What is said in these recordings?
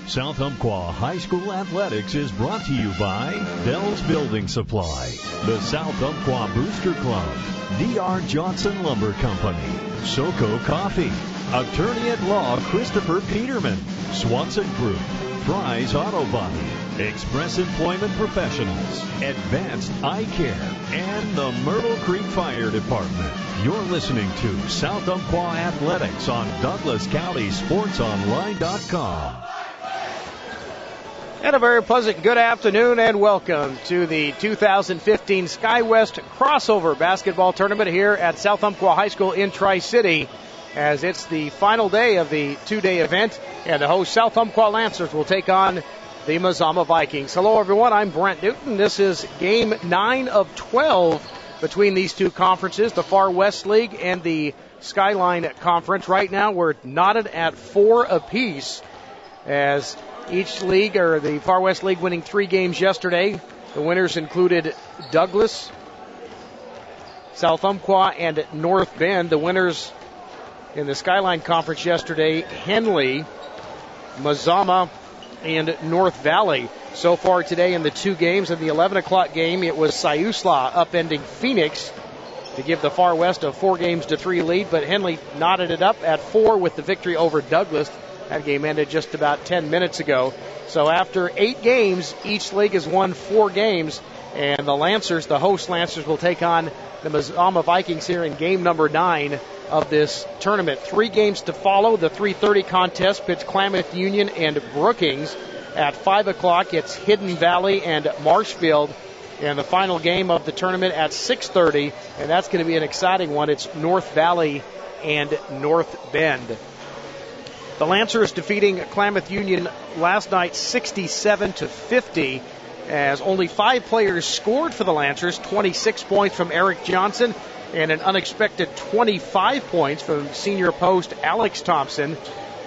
South Umpqua High School Athletics is brought to you by Bell's Building Supply, the South Umpqua Booster Club, D.R. Johnson Lumber Company, SoCo Coffee, Attorney at Law Christopher Peterman, Swanson Group, Fry's Auto Body, Express Employment Professionals, Advanced Eye Care, and the Myrtle Creek Fire Department. You're listening to South Umpqua Athletics on Douglas County SportsOnline.com. And a very pleasant good afternoon and welcome to the 2015 SkyWest Crossover Basketball Tournament here at South Umpqua High School in Tri-City, as it's the final day of the two-day event, and the host South Umpqua Lancers will take on the Mazama Vikings. Hello everyone, I'm Brent Newton. This is game 9 of 12 between these two conferences, the Far West League and the Skyline Conference. Right now we're knotted at 4 apiece, as each league, or the Far West League, winning 3 games yesterday. The winners included Douglas, South Umpqua, and North Bend. The winners in the Skyline Conference yesterday, Henley, Mazama, and North Valley. So far today in the 2 games, in the 11 o'clock game, it was Siuslaw upending Phoenix to give the Far West a 4-3 lead, but Henley knotted it up at 4 with the victory over Douglas. That game ended just about 10 minutes ago. So after 8 games, each league has won 4 games, and the Lancers, the host Lancers, will take on the Mazama Vikings here in game number 9 of this tournament. 3 games to follow. The 3:30 contest pits Klamath Union and Brookings. At 5 o'clock, it's Hidden Valley and Marshfield. And the final game of the tournament at 6:30, and that's going to be an exciting one. It's North Valley and North Bend. The Lancers defeating Klamath Union last night 67-50, as only 5 players scored for the Lancers. 26 points from Eric Johnson and an unexpected 25 points from senior post Alex Thompson.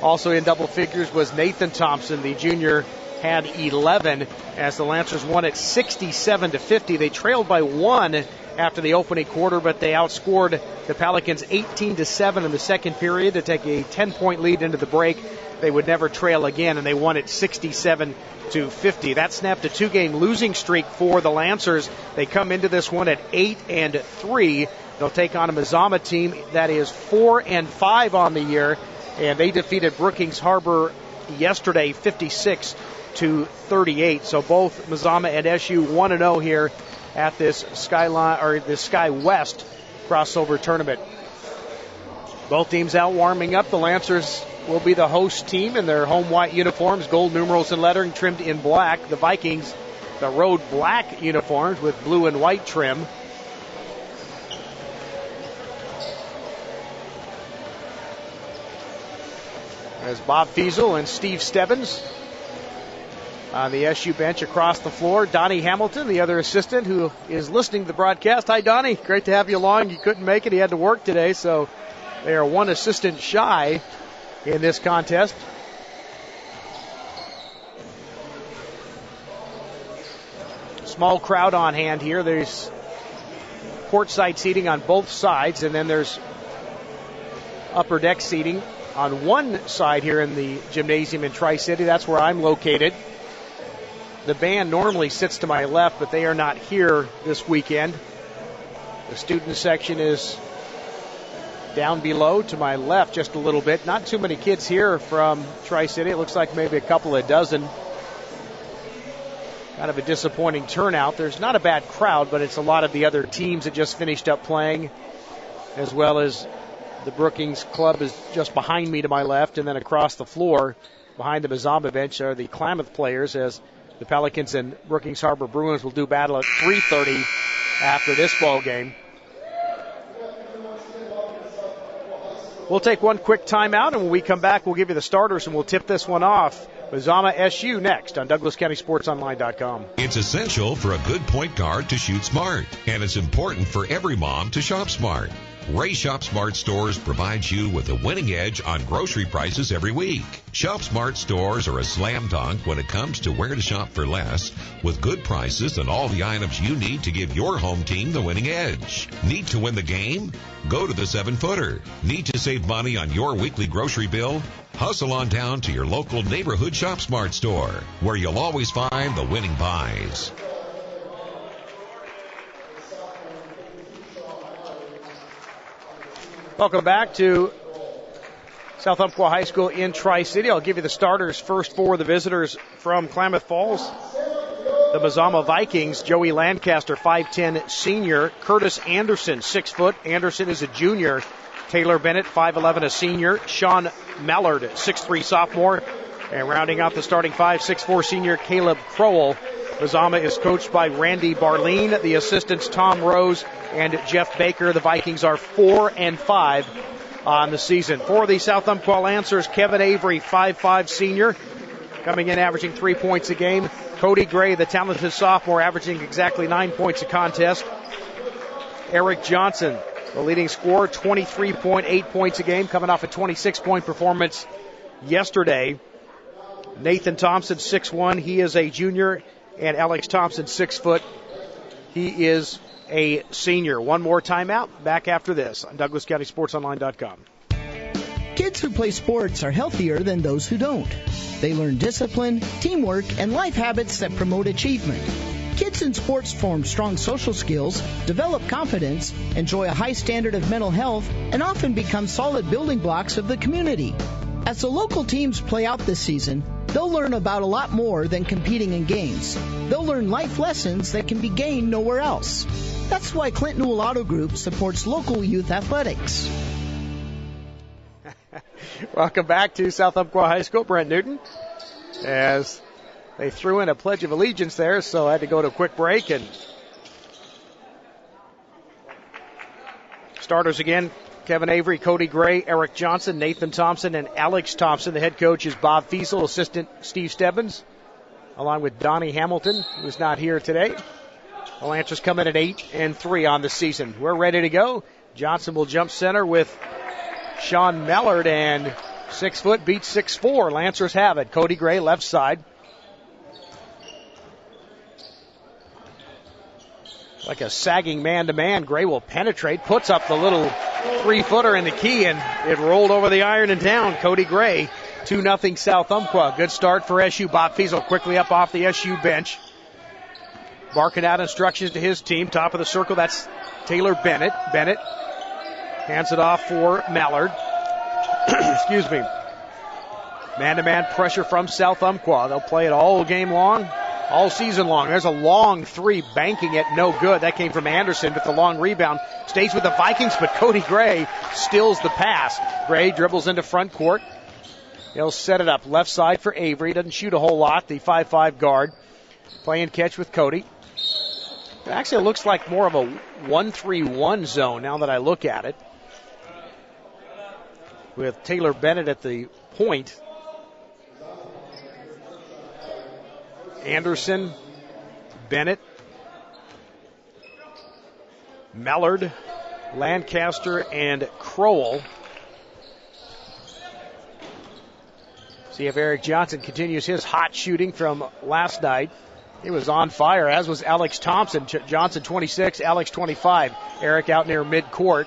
Also in double figures was Nathan Thompson. The junior had 11, as the Lancers won at 67-50. They trailed by 1 after the opening quarter, but they outscored the Pelicans 18-7 in the second period to take a 10-point lead into the break. They would never trail again, and they won it 67-50. That snapped a 2-game losing streak for the Lancers. They come into this one at 8-3. They'll take on a Mazama team that is 4-5 on the year, and they defeated Brookings Harbor yesterday 56-38. So both Mazama and SU 1-0 here at this Skyline, or this Sky West crossover tournament. Both teams out warming up. The Lancers will be the host team in their home white uniforms, gold numerals and lettering trimmed in black. The Vikings, the road black uniforms with blue and white trim. As Bob Fiesel and Steve Stebbins on the SU bench across the floor. Donnie Hamilton, the other assistant, who is listening to the broadcast. Hi, Donnie. Great to have you along. You couldn't make it. He had to work today, so they are 1 assistant shy in this contest. Small crowd on hand here. There's courtside seating on both sides, and then there's upper deck seating on one side here in the gymnasium in Tri-City. That's where I'm located. The band normally sits to my left, but they are not here this weekend. The student section is down below to my left just a little bit. Not too many kids here from Tri-City. It looks like maybe a couple of dozen. Kind of a disappointing turnout. There's not a bad crowd, but it's a lot of the other teams that just finished up playing, as well as the Brookings club is just behind me to my left, and then across the floor behind the Mazama bench are the Klamath players, as the Pelicans and Brookings Harbor Bruins will do battle at 3:30 after this ball game. We'll take one quick timeout, and when we come back, we'll give you the starters, and we'll tip this one off. Mazama SU next on DouglasCountySportsOnline.com. It's essential for a good point guard to shoot smart, and it's important for every mom to shop smart. Ray Shop Smart Stores provides you with a winning edge on grocery prices every week. Shop Smart Stores are a slam dunk when it comes to where to shop for less, with good prices and all the items you need to give your home team the winning edge. Need to win the game? Go to the 7-footer. Need to save money on your weekly grocery bill? Hustle on down to your local neighborhood Shop Smart store, where you'll always find the winning buys. Welcome back to South Umpqua High School in Tri-City. I'll give you the starters first for the visitors from Klamath Falls. The Mazama Vikings, Joey Lancaster, 5'10", senior. Curtis Anderson, 6 foot. Anderson is a junior. Taylor Bennett, 5'11", a senior. Sean Mallard, 6'3", sophomore. And rounding out the starting 5, 6'4", senior Caleb Crowell. Mazama is coached by Randy Barleen. The assistants Tom Rose and Jeff Baker. The Vikings are 4-5 on the season. For the South Umpqua Lancers, Kevin Avery, 5'5", senior, coming in averaging 3 points a game. Cody Gray, the talented sophomore, averaging exactly 9 points a contest. Eric Johnson, the leading scorer, 23.8 points a game, coming off a 26-point performance yesterday. Nathan Thompson, 6'1", he is a junior. And Alex Thompson, 6 foot. He is a senior. One more timeout. Back after this on DouglasCountySportsOnline.com. Kids who play sports are healthier than those who don't. They learn discipline, teamwork, and life habits that promote achievement. Kids in sports form strong social skills, develop confidence, enjoy a high standard of mental health, and often become solid building blocks of the community. As the local teams play out this season, they'll learn about a lot more than competing in games. They'll learn life lessons that can be gained nowhere else. That's why Clinton Newell Auto Group supports local youth athletics. Welcome back to South Umpqua High School. Brent Newton, as they threw in a Pledge of Allegiance there, so I had to go to a quick break. And starters again, Kevin Avery, Cody Gray, Eric Johnson, Nathan Thompson, and Alex Thompson. The head coach is Bob Fiesel, assistant Steve Stebbins, along with Donnie Hamilton, who's not here today. The Lancers come in at 8-3 on the season. We're ready to go. Johnson will jump center with Sean Mallard, and 6 foot beats 6'4". Lancers have it. Cody Gray, left side. Like a sagging man-to-man, Gray will penetrate, puts up the little 3-footer in the key, and it rolled over the iron and down. Cody Gray, 2-0 South Umpqua. Good start for SU. Bob Fiesel quickly up off the SU bench, barking out instructions to his team. Top of the circle, that's Taylor Bennett. Bennett hands it off for Mallard. Excuse me. Man-to-man pressure from South Umpqua. They'll play it all game long, all season long. There's a long three, banking it, no good. That came from Anderson, but the long rebound stays with the Vikings, but Cody Gray stills the pass. Gray dribbles into front court. He'll set it up left side for Avery. Doesn't shoot a whole lot, the 5'5" guard. Play and catch with Cody. Actually, it looks like more of a 1-3-1 zone now that I look at it, with Taylor Bennett at the point. Anderson, Bennett, Mallard, Lancaster, and Crowell. See if Eric Johnson continues his hot shooting from last night. He was on fire, as was Alex Thompson. Johnson 26, Alex 25. Eric out near midcourt.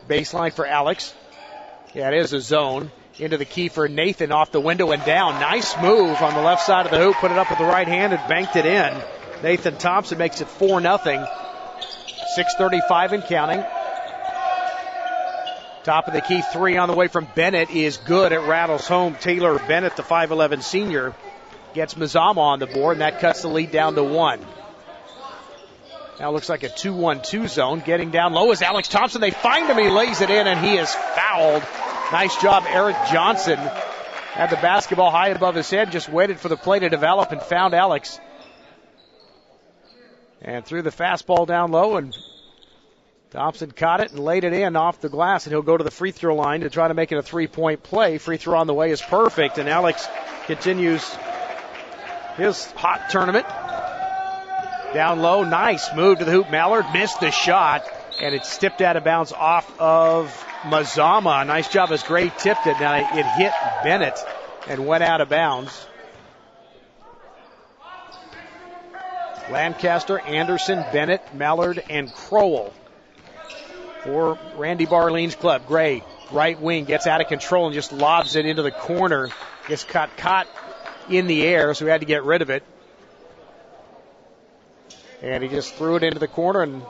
Baseline for Alex. Yeah, it is a zone. Into the key for Nathan, off the window and down. Nice move on the left side of the hoop. Put it up with the right hand and banked it in. Nathan Thompson makes it 4-0. 6:35 and counting. Top of the key three on the way from Bennett is good. It rattles home. Taylor Bennett, the 5'11" senior, gets Mazama on the board, and that cuts the lead down to 1. Now looks like a 2-1-2 zone. Getting down low is Alex Thompson. They find him. He lays it in, and he is fouled. Nice job, Eric Johnson. Had the basketball high above his head, just waited for the play to develop and found Alex. And threw the fastball down low, and Thompson caught it and laid it in off the glass, and he'll go to the free throw line to try to make it a 3-point play. Free throw on the way is perfect, and Alex continues his hot tournament. Down low, nice move to the hoop. Mallard missed the shot. and it's tipped out of bounds off of Mazama. Nice job as Gray tipped it. Now it hit Bennett and went out of bounds. Lancaster, Anderson, Bennett, Mallard, and Crowell for Randy Barlean's club. Gray, right wing, gets out of control and just lobs it into the corner. Gets caught in the air, so we had to get rid of it. And he just threw it into the corner, and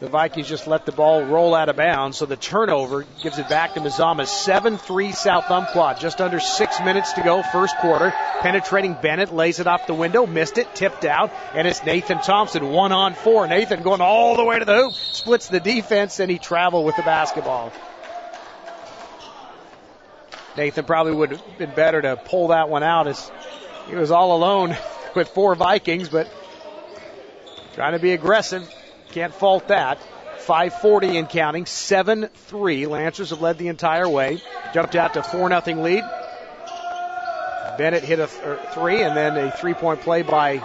the Vikings just let the ball roll out of bounds. So the turnover gives it back to Mazama. 7-3 South Umpqua. Just under 6 minutes to go, first quarter. Penetrating Bennett, lays it off the window, missed it, tipped out, and it's Nathan Thompson, 1-on-4. Nathan going all the way to the hoop, splits the defense, and he traveled with the basketball. Nathan probably would have been better to pull that one out as he was all alone with 4 Vikings, but trying to be aggressive. Can't fault that. 5:40 and counting. 7-3. Lancers have led the entire way. Jumped out to 4-0 lead. Bennett hit a 3, and then a 3-point play by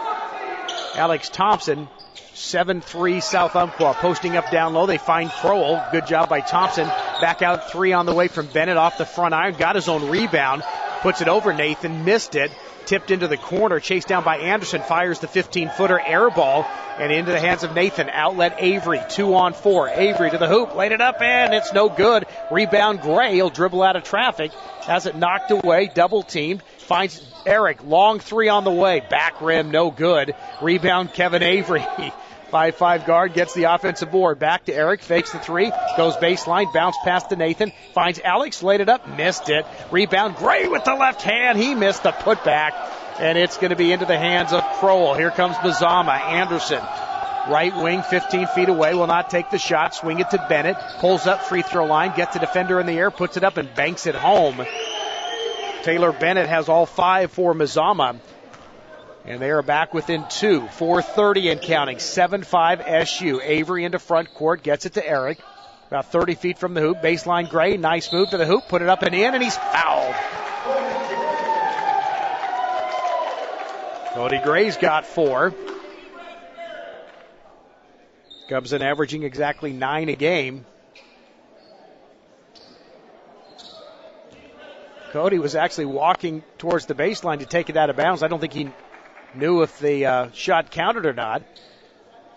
Alex Thompson. 7-3 South Umpqua. Posting up down low. They find Crowell. Good job by Thompson. Back out 3 on the way from Bennett off the front iron. Got his own rebound. Puts it over Nathan. Missed it. Tipped into the corner, chased down by Anderson, fires the 15-footer air ball, and into the hands of Nathan. Outlet Avery, 2-on-4. Avery to the hoop, laid it up, and it's no good. Rebound Gray, he'll dribble out of traffic, has it knocked away, double teamed, finds Eric, long 3 on the way, back rim, no good. Rebound Kevin Avery. 5'5" guard gets the offensive board. Back to Eric, fakes the 3, goes baseline, bounce past to Nathan, finds Alex, laid it up, missed it. Rebound Gray with the left hand, he missed the putback, and it's going to be into the hands of Crowell. Here comes Mazama. Anderson, right wing, 15 feet away, will not take the shot, swing it to Bennett, pulls up free throw line, gets a defender in the air, puts it up and banks it home. Taylor Bennett has all 5 for Mazama. And they are back within 2. 4:30 and counting. 7-5 SU. Avery into front court. Gets it to Eric. About 30 feet from the hoop. Baseline Gray. Nice move to the hoop. Put it up and in, and he's fouled. Cody Gray's got 4. Cubs in averaging exactly 9 a game. Cody was actually walking towards the baseline to take it out of bounds. I don't think he knew if the shot counted or not.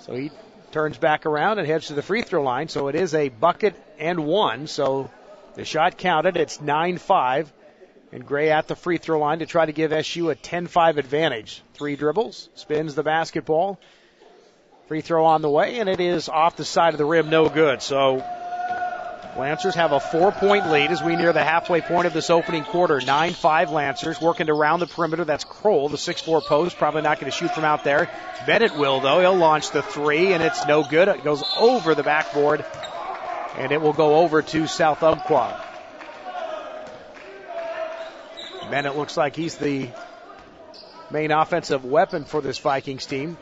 So he turns back around and heads to the free throw line. So it is a bucket and 1. So the shot counted. It's 9-5. And Gray at the free throw line to try to give SU a 10-5 advantage. 3 dribbles, spins the basketball. Free throw on the way, and it is off the side of the rim, no good. So Lancers have a 4-point lead as we near the halfway point of this opening quarter. 9-5 Lancers working around the perimeter. That's Kroll, the 6'4" post. Probably not going to shoot from out there. Bennett will, though. He'll launch the 3, and it's no good. It goes over the backboard, and it will go over to South Umpqua. Bennett looks like he's the main offensive weapon for this Vikings team.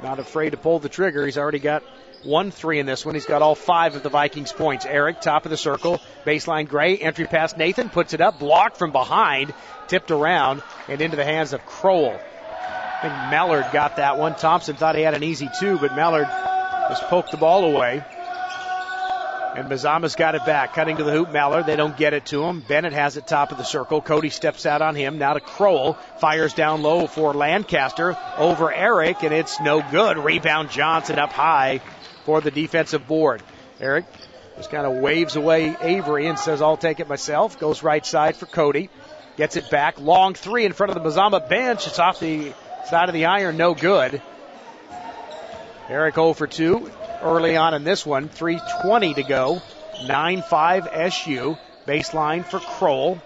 Not afraid to pull the trigger. He's already got 1 3 in this one. He's got all 5 of the Vikings' points. Eric, top of the circle. Baseline Gray. Entry pass Nathan. Puts it up. Blocked from behind. Tipped around and into the hands of Crowell. I think Mallard got that one. Thompson thought he had an easy 2, but Mallard just poked the ball away. And Mazama's got it back. Cutting to the hoop, Mallard. They don't get it to him. Bennett has it top of the circle. Cody steps out on him. Now to Crowell. Fires down low for Lancaster. Over Eric, and it's no good. Rebound Johnson up high for the defensive board. Eric just kind of waves away Avery and says, I'll take it myself. Goes right side for Cody. Gets it back. Long 3 in front of the Mazama bench. It's off the side of the iron. No good. Eric 0 for 2 early on in this one. 3:20 to go. 9-5 SU. Baseline for Kroll.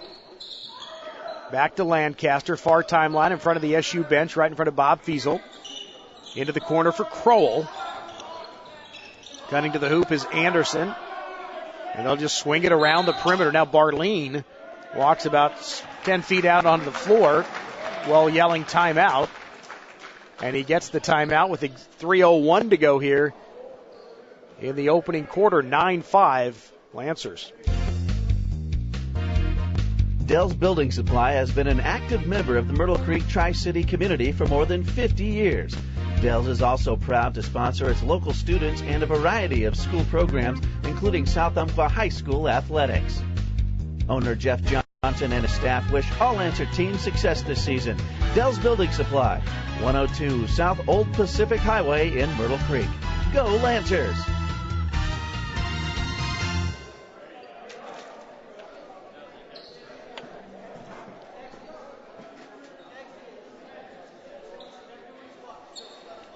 Back to Lancaster. Far timeline in front of the SU bench. Right in front of Bob Fiesel. Into the corner for Kroll. Cutting to the hoop is Anderson. And they'll just swing it around the perimeter. Now Barleen walks about 10 feet out onto the floor while yelling timeout. And he gets the timeout with 3:01 to go here in the opening quarter. 9-5 Lancers. Dell's Building Supply has been an active member of the Myrtle Creek Tri-City community for more than 50 years. Dells is also proud to sponsor its local students and a variety of school programs, including South Umpqua High School athletics. Owner Jeff Johnson and his staff wish all Lancer teams success this season. Dells Building Supply, 102 South Old Pacific Highway in Myrtle Creek. Go Lancers!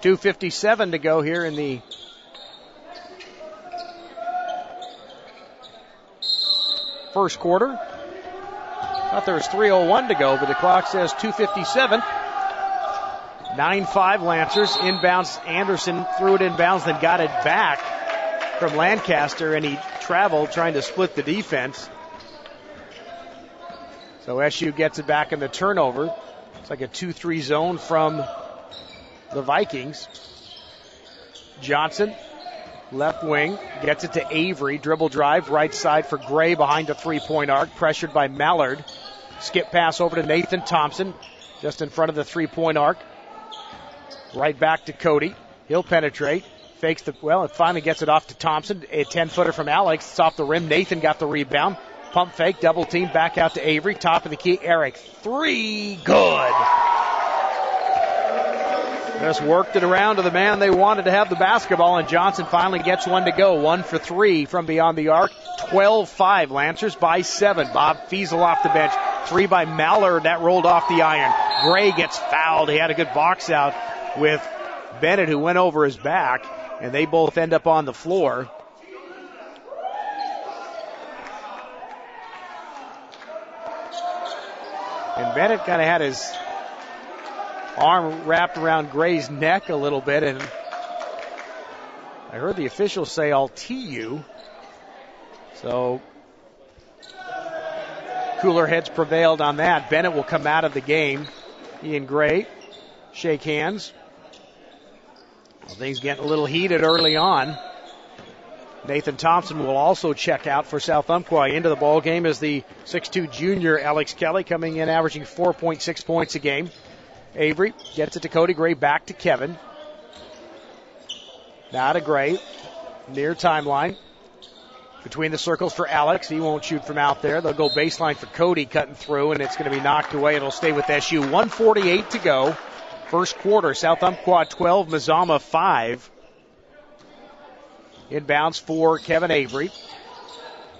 .257 to go here in the first quarter. Thought there was 3:01 to go, but the clock says 2:57. 9-5 Lancers. Inbounds, Anderson threw it inbounds, then got it back from Lancaster, and he traveled trying to split the defense. So SU gets it back in the turnover. It's like a 2-3 zone from the Vikings. Johnson, left wing, gets it to Avery. Dribble drive, right side for Gray behind the three-point arc. Pressured by Mallard. Skip pass over to Nathan Thompson, just in front of the three-point arc. Right back to Cody. He'll penetrate. Fakes it finally gets it off to Thompson. A 10-footer from Alex. It's off the rim. Nathan got the rebound. Pump fake, double team, back out to Avery. Top of the key, Eric. Three, good. Just worked it around to the man they wanted to have the basketball, and Johnson finally gets one to go. 1 for 3 from beyond the arc. 12-5. Lancers by 7. Bob Fiesel off the bench. 3 by Mallard. That rolled off the iron. Gray gets fouled. He had a good box out with Bennett, who went over his back, and they both end up on the floor. And Bennett kind of had his arm wrapped around Gray's neck a little bit, and I heard the officials say, "I'll tee you." So cooler heads prevailed on that. Bennett will come out of the game. He and Gray shake hands. Well, things getting a little heated early on. Nathan Thompson will also check out for South Umpqua. Into the ball game is the 6'2 junior Alex Kelly, coming in averaging 4.6 points a game. Avery gets it to Cody. Gray back to Kevin. Now to Gray. Near timeline. Between the circles for Alex. He won't shoot from out there. They'll go baseline for Cody, cutting through, and it's going to be knocked away. It'll stay with SU. 1:48 to go. First quarter. South Umpqua 12, Mazama 5. Inbounds for Kevin Avery.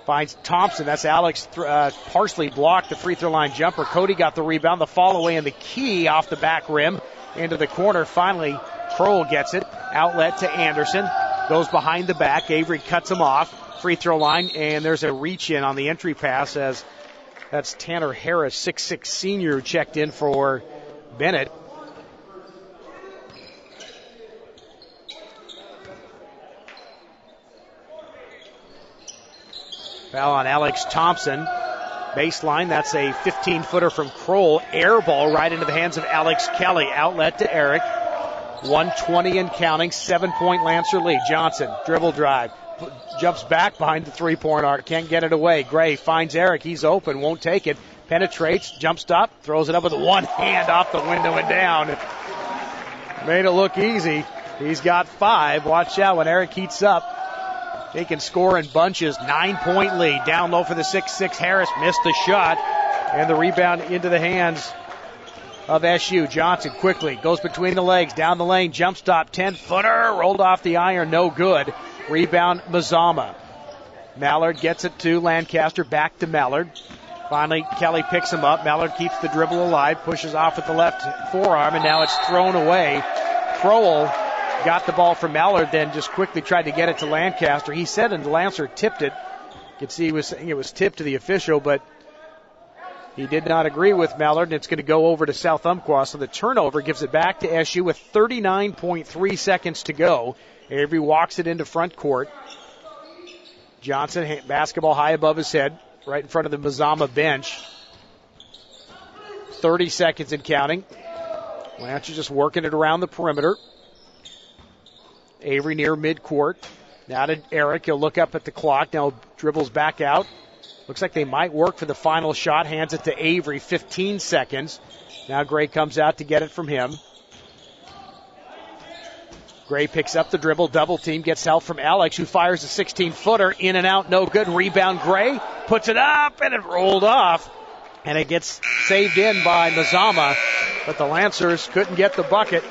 Finds Thompson. That's Alex partially blocked the free throw line jumper. Cody got the rebound. The fall away in the key off the back rim into the corner. Finally, Kroll gets it. Outlet to Anderson. Goes behind the back. Avery cuts him off. Free throw line, and there's a reach in on the entry pass, as that's Tanner Harris, 6'6 senior, who checked in for Bennett. Foul on Alex Thompson. Baseline, that's a 15-footer from Kroll. Air ball right into the hands of Alex Kelly. Outlet to Eric. 1:20 and counting. 7-point Lancer lead. Johnson, dribble drive. Jumps back behind the three-point arc. Can't get it away. Gray finds Eric. He's open. Won't take it. Penetrates. Jump stop. Throws it up with one hand off the window and down. Made it look easy. He's got 5. Watch out when Eric heats up. They can score in bunches. 9-point lead. Down low for the 6'6 Harris. Missed the shot. And the rebound into the hands of SU. Johnson quickly goes between the legs. Down the lane. Jump stop. 10-footer. Rolled off the iron. No good. Rebound Mazama. Mallard gets it to Lancaster. Back to Mallard. Finally, Kelly picks him up. Mallard keeps the dribble alive. Pushes off with the left forearm. And now it's thrown away. Crowell got the ball from Mallard, then just quickly tried to get it to Lancaster. He said, and Lancer tipped it. You could see he was saying it was tipped to the official, but he did not agree with Mallard, and it's going to go over to South Umpqua. So the turnover gives it back to SU with 39.3 seconds to go. Avery walks it into front court. Johnson, basketball high above his head, right in front of the Mazama bench. 30 seconds and counting. Lancer just working it around the perimeter. Avery near midcourt. Now to Eric. He'll look up at the clock. Now dribbles back out. Looks like they might work for the final shot. Hands it to Avery. 15 seconds. Now Gray comes out to get it from him. Gray picks up the dribble, double team, gets help from Alex, who fires a 16-footer, in and out, no good. Rebound Gray, puts it up, and it rolled off. And it gets saved in by Mazama, but the Lancers couldn't get the bucket.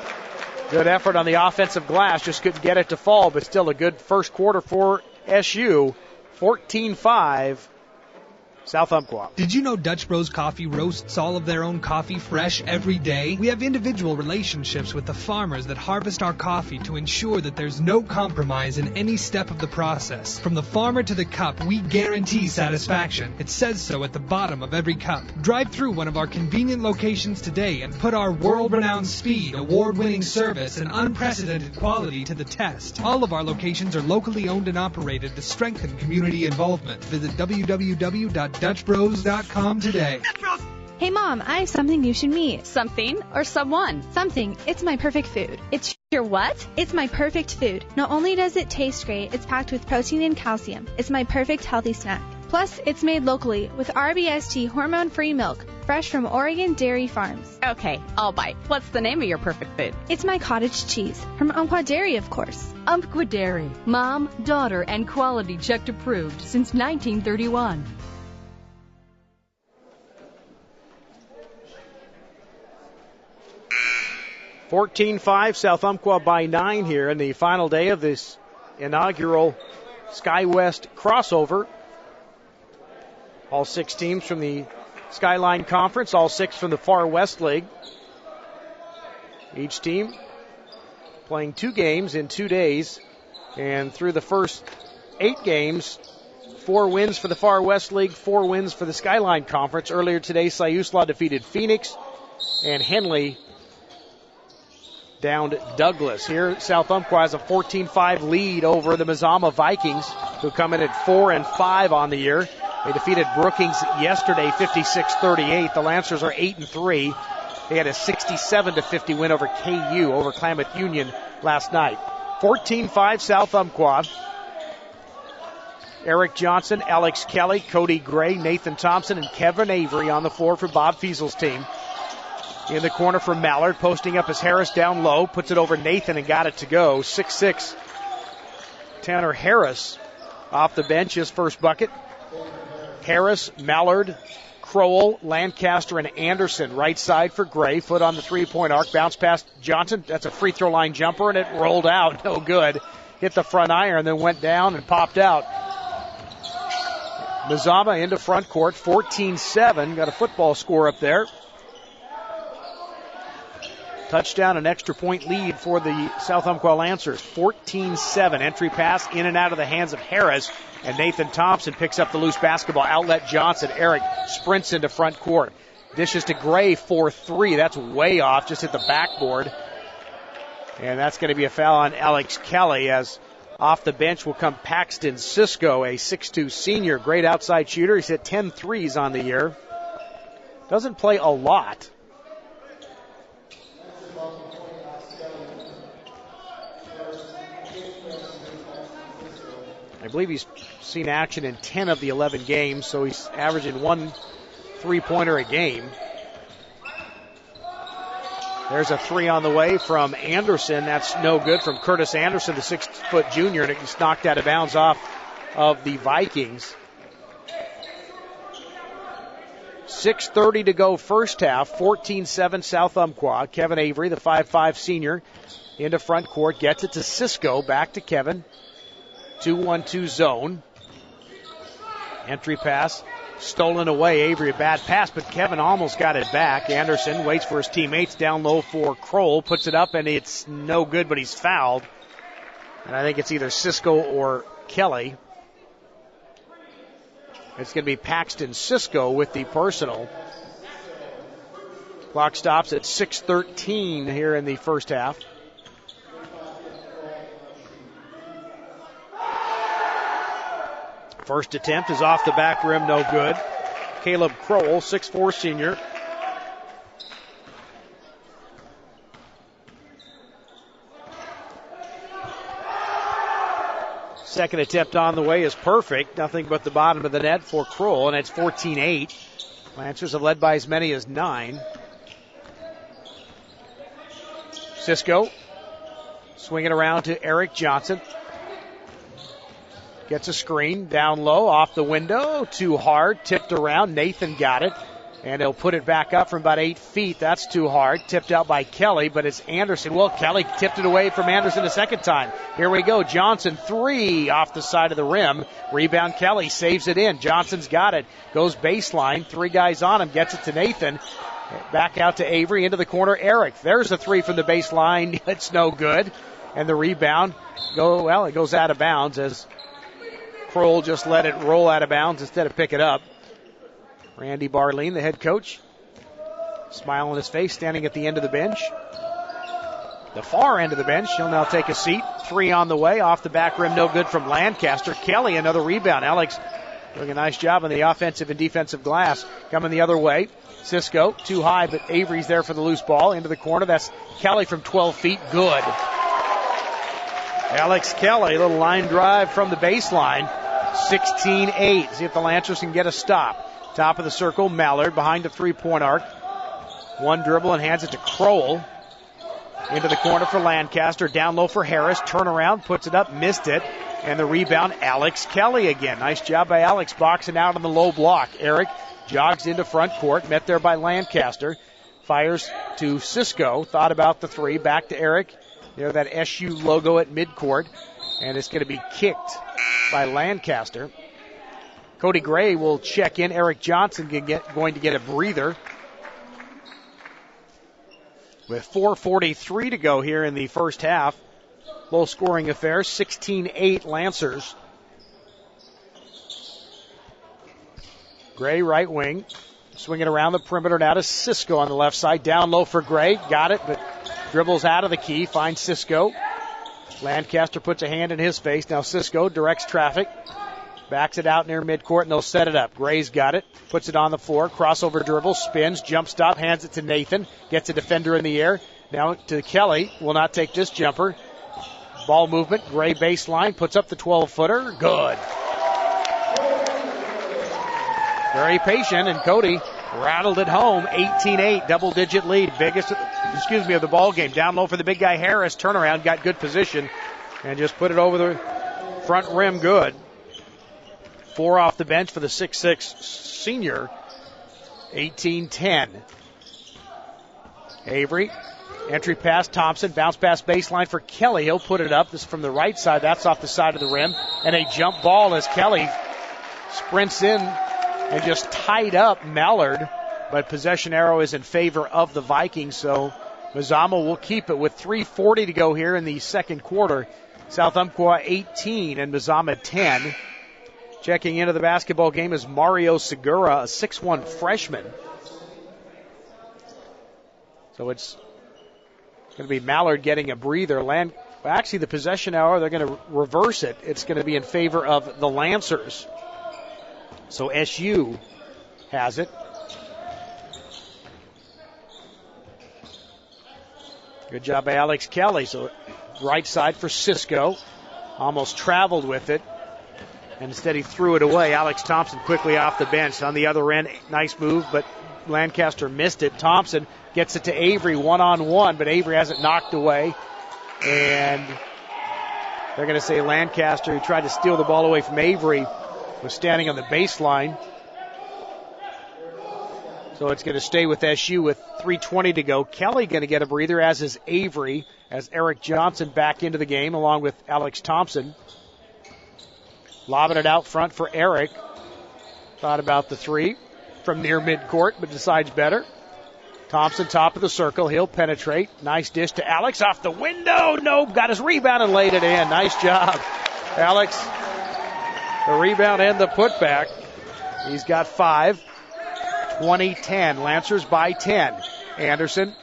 Good effort on the offensive glass, just couldn't get it to fall, but still a good first quarter for SU. 14-5. South Umpqua. Did you know Dutch Bros Coffee roasts all of their own coffee fresh every day? We have individual relationships with the farmers that harvest our coffee to ensure that there's no compromise in any step of the process. From the farmer to the cup, we guarantee satisfaction. It says so at the bottom of every cup. Drive through one of our convenient locations today and put our world-renowned speed, award-winning service, and unprecedented quality to the test. All of our locations are locally owned and operated to strengthen community involvement. Visit www.dutchbros.com today. Hey Mom, I have something you should meet. Something or someone? Something. It's my perfect food. It's your what? It's my perfect food. Not only does it taste great, it's packed with protein and calcium. It's my perfect healthy snack. Plus, it's made locally with RBST hormone-free milk, fresh from Oregon Dairy Farms. Okay, I'll bite. What's the name of your perfect food? It's my cottage cheese, from Umpqua Dairy, of course. Umpqua Dairy. Mom, daughter, and quality checked approved since 1931. 14-5, South Umpqua by 9 here in the final day of this inaugural SkyWest crossover. All 6 teams from the Skyline Conference, all 6 from the Far West League. Each team playing 2 games in 2 days, and through the first 8 games, 4 wins for the Far West League, 4 wins for the Skyline Conference. Earlier today, Siuslaw defeated Phoenix, and Henley downed Douglas. Here, South Umpqua has a 14-5 lead over the Mazama Vikings, who come in at 4-5 on the year. They defeated Brookings yesterday, 56-38. The Lancers are 8-3. They had a 67-50 win over KU, over Klamath Union last night. 14-5 South Umpqua. Eric Johnson, Alex Kelly, Cody Gray, Nathan Thompson, and Kevin Avery on the floor for Bob Fiesel's team. In the corner for Mallard, posting up as Harris down low, puts it over Nathan and got it to go. 6'6", Tanner Harris off the bench, his first bucket. Harris, Mallard, Crowell, Lancaster, and Anderson right side for Gray. Foot on the three-point arc, bounce past Johnson. That's a free throw line jumper, and it rolled out. No good. Hit the front iron, then went down and popped out. Mazama into front court, 14-7. Got a football score up there. Touchdown, an extra point lead for the South Umpqua Lancers. 14-7. Entry pass in and out of the hands of Harris. And Nathan Thompson picks up the loose basketball. Outlet Johnson. Eric sprints into front court. Dishes to Gray for 3. That's way off. Just hit the backboard. And that's going to be a foul on Alex Kelly, as off the bench will come Paxton Sisko, a 6'2 senior. Great outside shooter. He's hit 10 threes on the year. Doesn't play a lot. I believe he's seen action in 10 of the 11 games, so he's averaging 1 3-pointer a game. There's a 3 on the way from Anderson. That's no good from Curtis Anderson, the 6-foot junior, and it's knocked out of bounds off of the Vikings. 6:30 to go first half. 14-7 South Umpqua. Kevin Avery, the 5'5 senior, into front court. Gets it to Sisko. Back to Kevin. 2-1-2 zone. Entry pass stolen away. Avery, a bad pass, but Kevin almost got it back. Anderson waits for his teammates down low for Kroll. Puts it up, and it's no good, but he's fouled. And I think it's either Sisko or Kelly. It's going to be Paxton Sisko with the personal. Clock stops at 6:13 here in the first half. First attempt is off the back rim, no good. Caleb Crowell, 6'4 senior. Second attempt on the way is perfect. Nothing but the bottom of the net for Crowell, and it's 14-8. Lancers have led by as many as 9. Sisko Swing it around to Eric Johnson. Gets a screen down low off the window. Too hard. Tipped around. Nathan got it. And he'll put it back up from about 8 feet. That's too hard. Tipped out by Kelly, but it's Anderson. Well, Kelly tipped it away from Anderson a second time. Here we go. Johnson, 3 off the side of the rim. Rebound, Kelly saves it in. Johnson's got it. Goes baseline. 3 guys on him. Gets it to Nathan. Back out to Avery. Into the corner, Eric. There's a 3 from the baseline. It's no good. And the rebound, it goes out of bounds as Kroll just let it roll out of bounds instead of pick it up. Randy Barleen, the head coach, smile on his face, standing at the end of the bench. The far end of the bench. He'll now take a seat. 3 on the way. Off the back rim, no good from Lancaster. Kelly, another rebound. Alex doing a nice job on the offensive and defensive glass. Coming the other way. Cisco, too high, but Avery's there for the loose ball. Into the corner. That's Kelly from 12 feet. Good. Alex Kelly, a little line drive from the baseline. 16-8. See if the Lancers can get a stop. Top of the circle, Mallard behind the 3-point arc. 1 dribble and hands it to Kroll. Into the corner for Lancaster. Down low for Harris. Turnaround, puts it up, missed it. And the rebound, Alex Kelly again. Nice job by Alex boxing out on the low block. Eric jogs into front court. Met there by Lancaster. Fires to Cisco. Thought about the 3. Back to Eric. There, that SU logo at midcourt. And it's going to be kicked by Lancaster. Cody Gray will check in. Eric Johnson going to get a breather. With 4:43 to go here in the first half. Low scoring affair. 16-8 Lancers. Gray right wing. Swinging around the perimeter now to Cisco on the left side. Down low for Gray. Got it, but dribbles out of the key. Finds Cisco. Lancaster puts a hand in his face. Now Cisco directs traffic. Backs it out near midcourt, and they'll set it up. Gray's got it. Puts it on the floor. Crossover dribble. Spins. Jump stop. Hands it to Nathan. Gets a defender in the air. Now to Kelly. Will not take this jumper. Ball movement. Gray baseline. Puts up the 12-footer. Good. Very patient, and Cody rattled it home. 18-8. Double-digit lead. Biggest, of the ball game. Down low for the big guy Harris. Turnaround. Got good position. And just put it over the front rim. Good. 4 off the bench for the 6'6 senior. 18-10. Avery. Entry pass, Thompson. Bounce pass baseline for Kelly. He'll put it up. This is from the right side. That's off the side of the rim. And a jump ball as Kelly sprints in and just tied up Mallard. But possession arrow is in favor of the Vikings. So Mazama will keep it with 3:40 to go here in the second quarter. South Umpqua 18 and Mazama 10. Checking into the basketball game is Mario Segura, a 6'1 freshman. So it's going to be Mallard getting a breather. Actually, the possession hour, they're going to reverse it. It's going to be in favor of the Lancers. So SU has it. Good job by Alex Kelly. So right side for Cisco. Almost traveled with it. And instead he threw it away. Alex Thompson quickly off the bench. On the other end, nice move, but Lancaster missed it. Thompson gets it to Avery one-on-one, but Avery has it knocked away. And they're going to say Lancaster, who tried to steal the ball away from Avery, was standing on the baseline. So it's going to stay with SU with 3:20 to go. Kelly going to get a breather, as is Avery, as Eric Johnson back into the game along with Alex Thompson. Lobbing it out front for Eric. Thought about the 3 from near midcourt, but decides better. Thompson, top of the circle. He'll penetrate. Nice dish to Alex off the window. Nope, got his rebound and laid it in. Nice job, Alex. The rebound and the putback. He's got 5. 20-10. Lancers by 10. Anderson,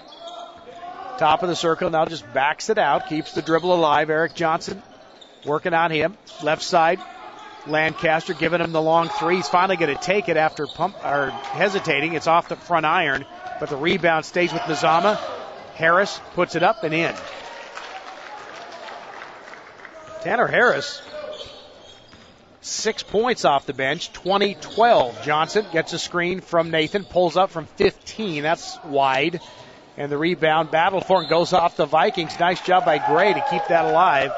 top of the circle. Now just backs it out. Keeps the dribble alive. Eric Johnson working on him. Left side. Lancaster giving him the long 3. He's finally going to take it after hesitating. It's off the front iron, but the rebound stays with Mazama. Harris puts it up and in. Tanner Harris, 6 points off the bench, 20-12. Johnson gets a screen from Nathan, pulls up from 15. That's wide. And the rebound battle for it goes off the Vikings. Nice job by Gray to keep that alive.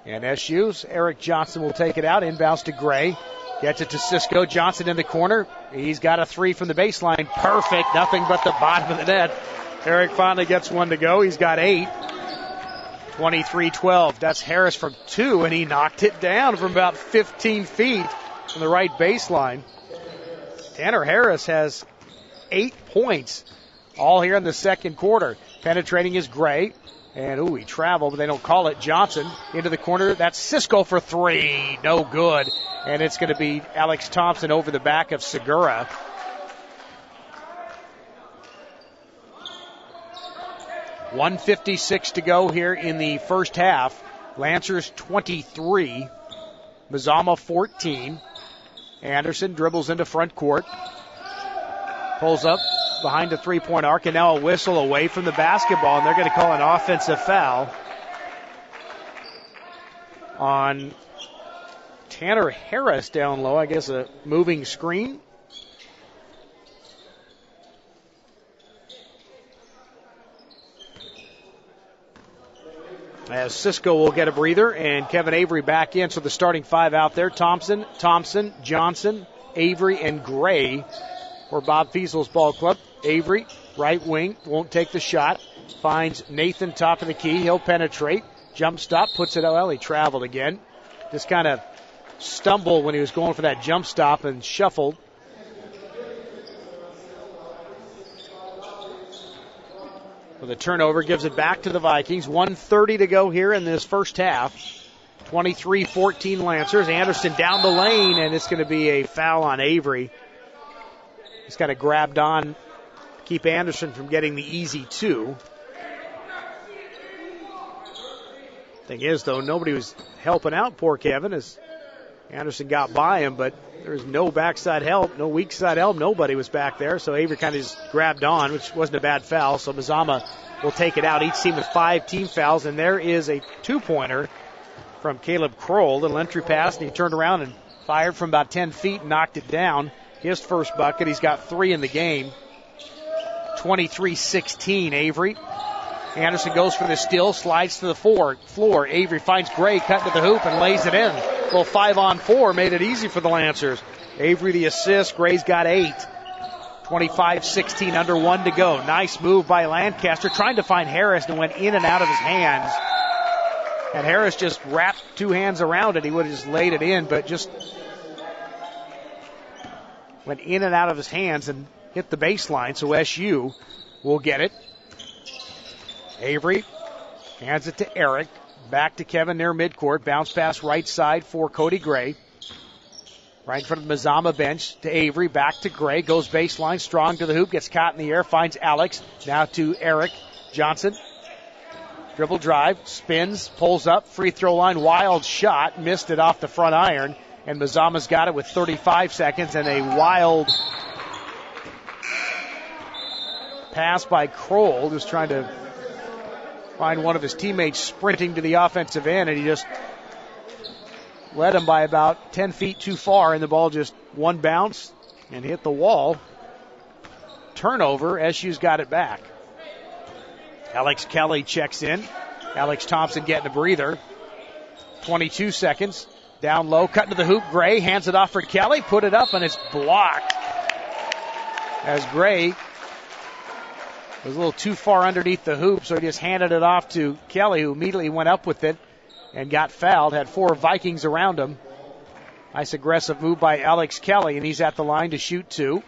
And SU's Eric Johnson will take it out. Inbounds to Gray. Gets it to Cisco. Johnson in the corner. He's got a three from the baseline. Perfect. Nothing but the bottom of the net. Eric finally gets one to go. He's got 8. 23-12. That's Harris from 2, and he knocked it down from about 15 feet from the right baseline. Tanner Harris has 8 points all here in the second quarter. Penetrating is Gray. And, he traveled, but they don't call it. Johnson into the corner. That's Cisco for 3. No good. And it's going to be Alex Thompson over the back of Segura. .156 to go here in the first half. Lancers 23. Mazama 14. Anderson dribbles into front court. Pulls up behind the three-point arc, and now a whistle away from the basketball, and they're going to call an offensive foul on Tanner Harris down low. I guess a moving screen. As Cisco will get a breather, and Kevin Avery back in. So the starting 5 out there: Thompson, Johnson, Avery, and Gray for Bob Fiesel's ball club. Avery, right wing, won't take the shot. Finds Nathan top of the key. He'll penetrate. Jump stop, puts it out. Well, he traveled again. Just kind of stumbled when he was going for that jump stop and shuffled. So the turnover gives it back to the Vikings. 1:30 to go here in this first half. 23-14 Lancers. Anderson down the lane, and it's going to be a foul on Avery. He's kind of grabbed on, keep Anderson from getting the easy 2. Thing is, though, nobody was helping out poor Kevin as Anderson got by him, but there was no backside help, no weak side help. Nobody was back there, so Avery kind of just grabbed on, which wasn't a bad foul. So Mazama will take it out. Each team with 5 team fouls, and there is a 2-pointer from Caleb Kroll. Little entry pass, and he turned around and fired from about 10 feet and knocked it down. His first bucket. He's got 3 in the game. 23-16, Avery. Anderson goes for the steal, slides to the floor. Avery finds Gray, cut to the hoop, and lays it in. A little 5-on-4 made it easy for the Lancers. Avery the assist. Gray's got 8. 25-16, under 1 to go. Nice move by Lancaster, trying to find Harris, and went in and out of his hands. And Harris just wrapped 2 hands around it. He would have just laid it in, but just went in and out of his hands and hit the baseline, so SU will get it. Avery hands it to Eric. Back to Kevin near midcourt. Bounce pass right side for Cody Gray. Right in front of the Mazama bench to Avery. Back to Gray. Goes baseline. Strong to the hoop. Gets caught in the air. Finds Alex. Now to Eric Johnson. Dribble drive. Spins. Pulls up. Free throw line. Wild shot. Missed it off the front iron. And Mazama's got it with 35 seconds, and a wild pass by Kroll, just trying to find one of his teammates sprinting to the offensive end, and he just led him by about 10 feet too far, and the ball just one bounce and hit the wall. Turnover, SU's got it back. Alex Kelly checks in. Alex Thompson getting a breather. 22 seconds. Down low, cut to the hoop. Gray hands it off for Kelly. Put it up, and it's blocked. As Gray was a little too far underneath the hoop, so he just handed it off to Kelly, who immediately went up with it and got fouled. Had 4 Vikings around him. Nice aggressive move by Alex Kelly, and he's at the line to shoot 2.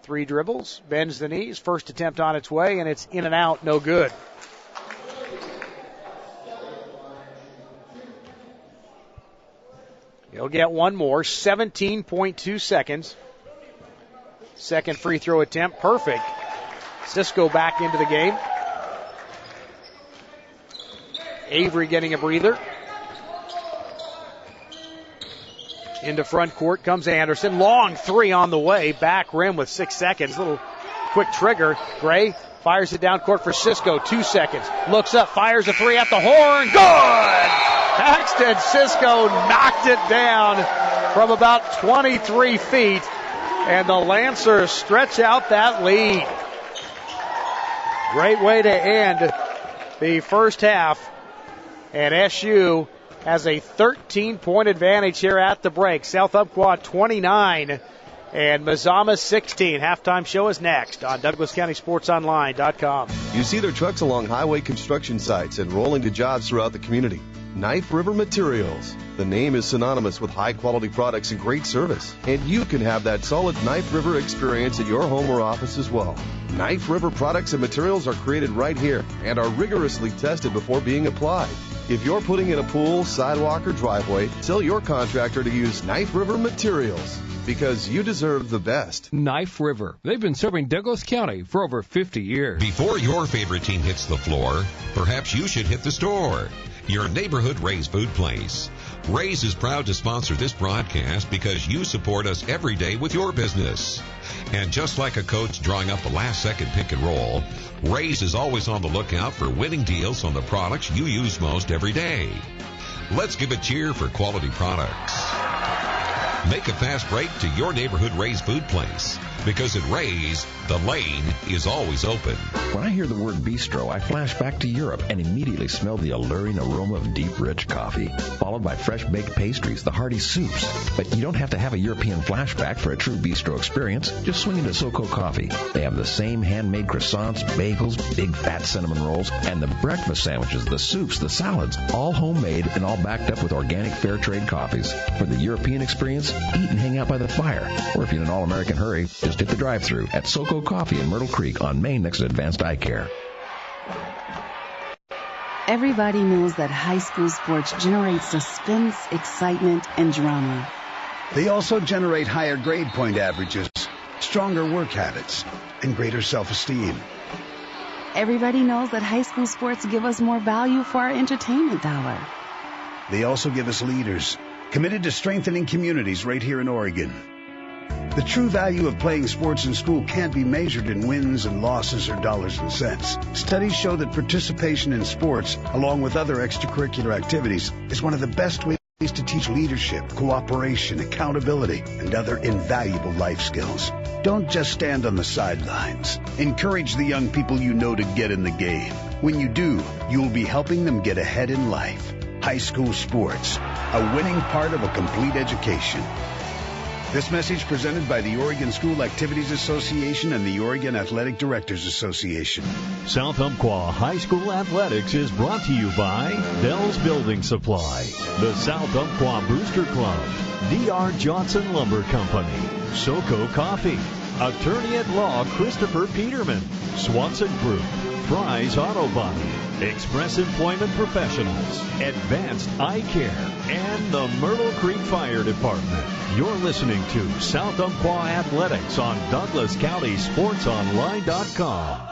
3 dribbles, bends the knees. First attempt on its way, and it's in and out, no good. He'll get one more, 17.2 seconds. Second free throw attempt, perfect. Cisco back into the game. Avery getting a breather. Into front court comes Anderson. Long 3 on the way. Back rim with 6 seconds. Little quick trigger. Gray fires it down court for Cisco. 2 seconds. Looks up, fires a 3 at the horn. Good! Paxton Cisco knocked it down from about 23 feet, and the Lancers stretch out that lead. Great way to end the first half, and SU has a 13-point advantage here at the break. South Umpqua 29 and Mazama 16. Halftime show is next on DouglasCountySportsOnline.com. You see their trucks along highway construction sites and rolling to jobs throughout the community. Knife River Materials. The name is synonymous with high-quality products and great service. And you can have that solid Knife River experience at your home or office as well. Knife River products and materials are created right here and are rigorously tested before being applied. If you're putting in a pool, sidewalk, or driveway, tell your contractor to use Knife River Materials, because you deserve the best. Knife River. They've been serving Douglas County for over 50 years. Before your favorite team hits the floor, perhaps you should hit the store. Your neighborhood Ray's Food Place. Ray's is proud to sponsor this broadcast because you support us every day with your business. And just like a coach drawing up a last-second pick and roll, Ray's is always on the lookout for winning deals on the products you use most every day. Let's give a cheer for quality products. Make a fast break to your neighborhood Ray's Food Place, because at Ray's, the lane is always open. When I hear the word bistro, I flash back to Europe and immediately smell the alluring aroma of deep, rich coffee, followed by fresh baked pastries, the hearty soups. But you don't have to have a European flashback for a true bistro experience. Just swing into SoCo Coffee. They have the same handmade croissants, bagels, big fat cinnamon rolls, and the breakfast sandwiches, the soups, the salads, all homemade and all backed up with organic fair trade coffees. For the European experience, eat and hang out by the fire. Or if you're in an all-American hurry, just hit the drive-thru at SoCo Coffee in Myrtle Creek on Main next to Advanced Eye Care. Everybody knows that high school sports generate suspense, excitement, and drama. They also generate higher grade point averages, stronger work habits, and greater self-esteem. Everybody knows that high school sports give us more value for our entertainment dollar. They also give us leaders committed to strengthening communities right here in Oregon. The true value of playing sports in school can't be measured in wins and losses or dollars and cents. Studies show that participation in sports, along with other extracurricular activities, is one of the best ways to teach leadership, cooperation, accountability, and other invaluable life skills. Don't just stand on the sidelines. Encourage the young people you know to get in the game. When you do, you'll be helping them get ahead in life. High school sports, a winning part of a complete education. This message presented by the Oregon School Activities Association and the Oregon Athletic Directors Association. South Umpqua High School Athletics is brought to you by Dell's Building Supply, the South Umpqua Booster Club, D.R. Johnson Lumber Company, SoCo Coffee, Attorney at Law Christopher Peterman, Swanson Group, Fry's Auto Body, Express Employment Professionals, Advanced Eye Care, and the Myrtle Creek Fire Department. You're listening to South Umpqua Athletics on DouglasCountySportsOnline.com.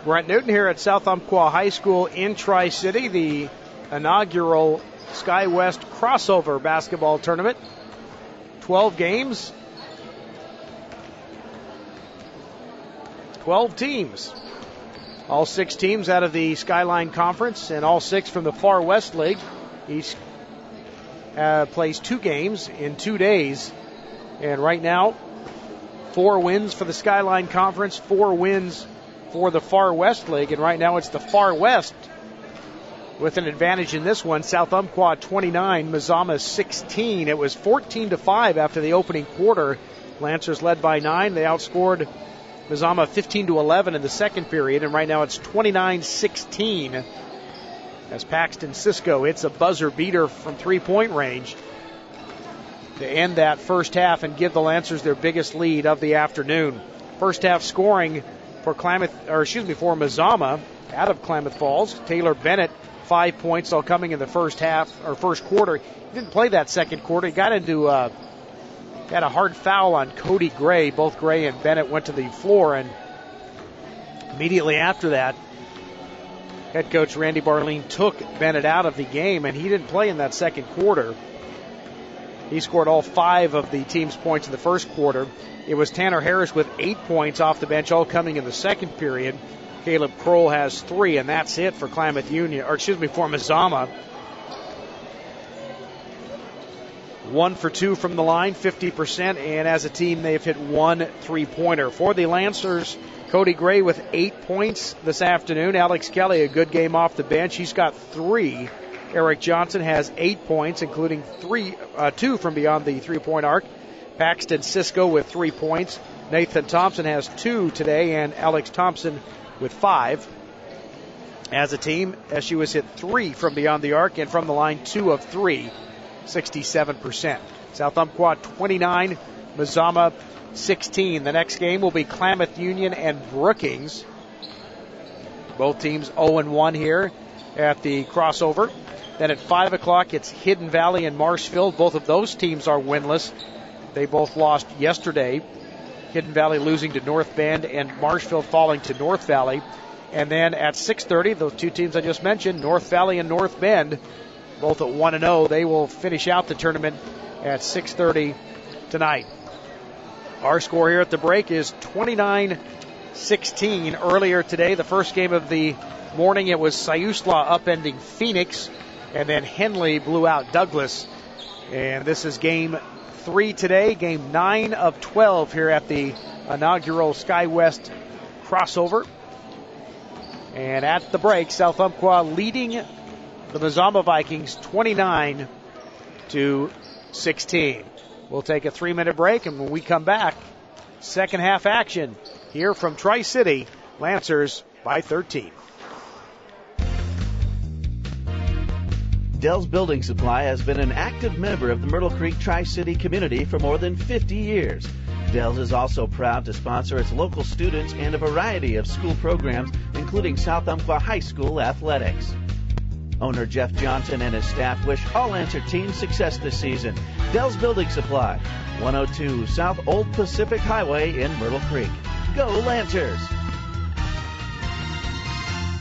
Brent Newton here at South Umpqua High School in Tri-City, the inaugural SkyWest crossover basketball tournament. 12 games, 12 teams. All 6 teams out of the Skyline Conference and all 6 from the Far West League. Each plays 2 games in 2 days. And right now, 4 wins for the Skyline Conference, 4 wins for the Far West League. And right now it's the Far West with an advantage in this one. South Umpqua 29, Mazama 16. It was 14-5 after the opening quarter. Lancers led by 9. They outscored Mazama 15-11 in the second period, and right now it's 29-16 as Paxton Cisco hits a buzzer beater from three-point range to end that first half and give the Lancers their biggest lead of the afternoon. First half scoring for Mazama out of Klamath Falls. Taylor Bennett, 5 points, all coming in the first quarter. He didn't play that second quarter. He got into had a hard foul on Cody Gray. Both Gray and Bennett went to the floor, and immediately after that, head coach Randy Barleen took Bennett out of the game, and he didn't play in that second quarter. He scored all 5 of the team's points in the first quarter. It was Tanner Harris with 8 points off the bench, all coming in the second period. Caleb Kroll has 3, and that's it for Klamath Union, for Mazama. 1 for 2 from the line, 50%, and as a team they've hit 1 3-pointer. For the Lancers, Cody Gray with 8 points this afternoon. Alex Kelly, a good game off the bench. He's got 3. Eric Johnson has 8 points, including 2 from beyond the 3-point arc. Paxton Sisko with 3 points. Nathan Thompson has 2 today, and Alex Thompson with 5. As a team, SU has hit 3 from beyond the arc, and from the line 2 of 3, 67%. South Umpqua 29, Mazama 16. The next game will be Klamath Union and Brookings. Both teams 0-1 here at the crossover. Then at 5 o'clock, it's Hidden Valley and Marshfield. Both of those teams are winless. They both lost yesterday. Hidden Valley losing to North Bend and Marshfield falling to North Valley. And then at 6:30, those two teams I just mentioned, North Valley and North Bend, both at 1-0. They will finish out the tournament at 6:30 tonight. Our score here at the break is 29-16. Earlier today, the first game of the morning, it was Siuslaw upending Phoenix, and then Henley blew out Douglas. And this is game 3 today, game 9 of 12 here at the inaugural SkyWest crossover. And at the break, South Umpqua leading the Mazama Vikings 29-16. We'll take a 3-minute break, and when we come back, second half action here from Tri-City. Lancers by 13. Dell's Building Supply has been an active member of the Myrtle Creek Tri-City community for more than 50 years. Dell's is also proud to sponsor its local students and a variety of school programs, including South Umpqua High School athletics. Owner Jeff Johnson and his staff wish all Lancer teams success this season. Dell's Building Supply, 102 South Old Pacific Highway in Myrtle Creek. Go Lancers!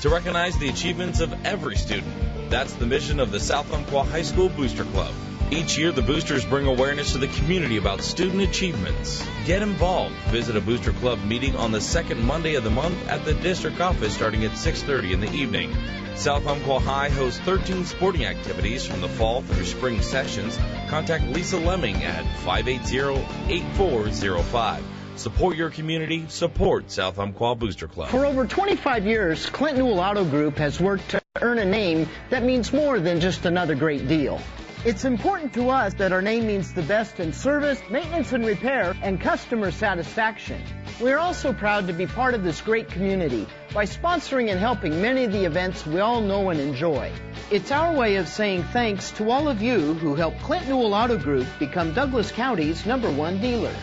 To recognize the achievements of every student. That's the mission of the South Umpqua High School Booster Club. Each year, the boosters bring awareness to the community about student achievements. Get involved. Visit a booster club meeting on the second Monday of the month at the district office starting at 6:30 in the evening. South Umpqua High hosts 13 sporting activities from the fall through spring sessions. Contact Lisa Lemming at 580-8405. Support your community. Support South Umpqua Booster Club. For over 25 years, Clint Newell Auto Group has worked to earn a name that means more than just another great deal. It's important to us that our name means the best in service, maintenance and repair, and customer satisfaction. We're also proud to be part of this great community by sponsoring and helping many of the events we all know and enjoy. It's our way of saying thanks to all of you who helped Clint Newell Auto Group become Douglas County's #1 dealer.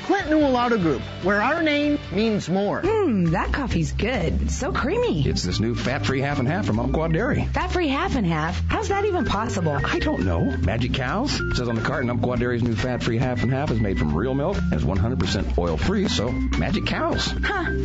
Clint Newell Auto Group, where our name means more. That coffee's good. So creamy. It's this new fat-free half and half from Umpqua Dairy. Fat-free half and half? How's that even possible? I don't know. Magic cows? It says on the carton, Umpqua Dairy's new fat-free half and half is made from real milk and is 100% oil-free, so magic cows.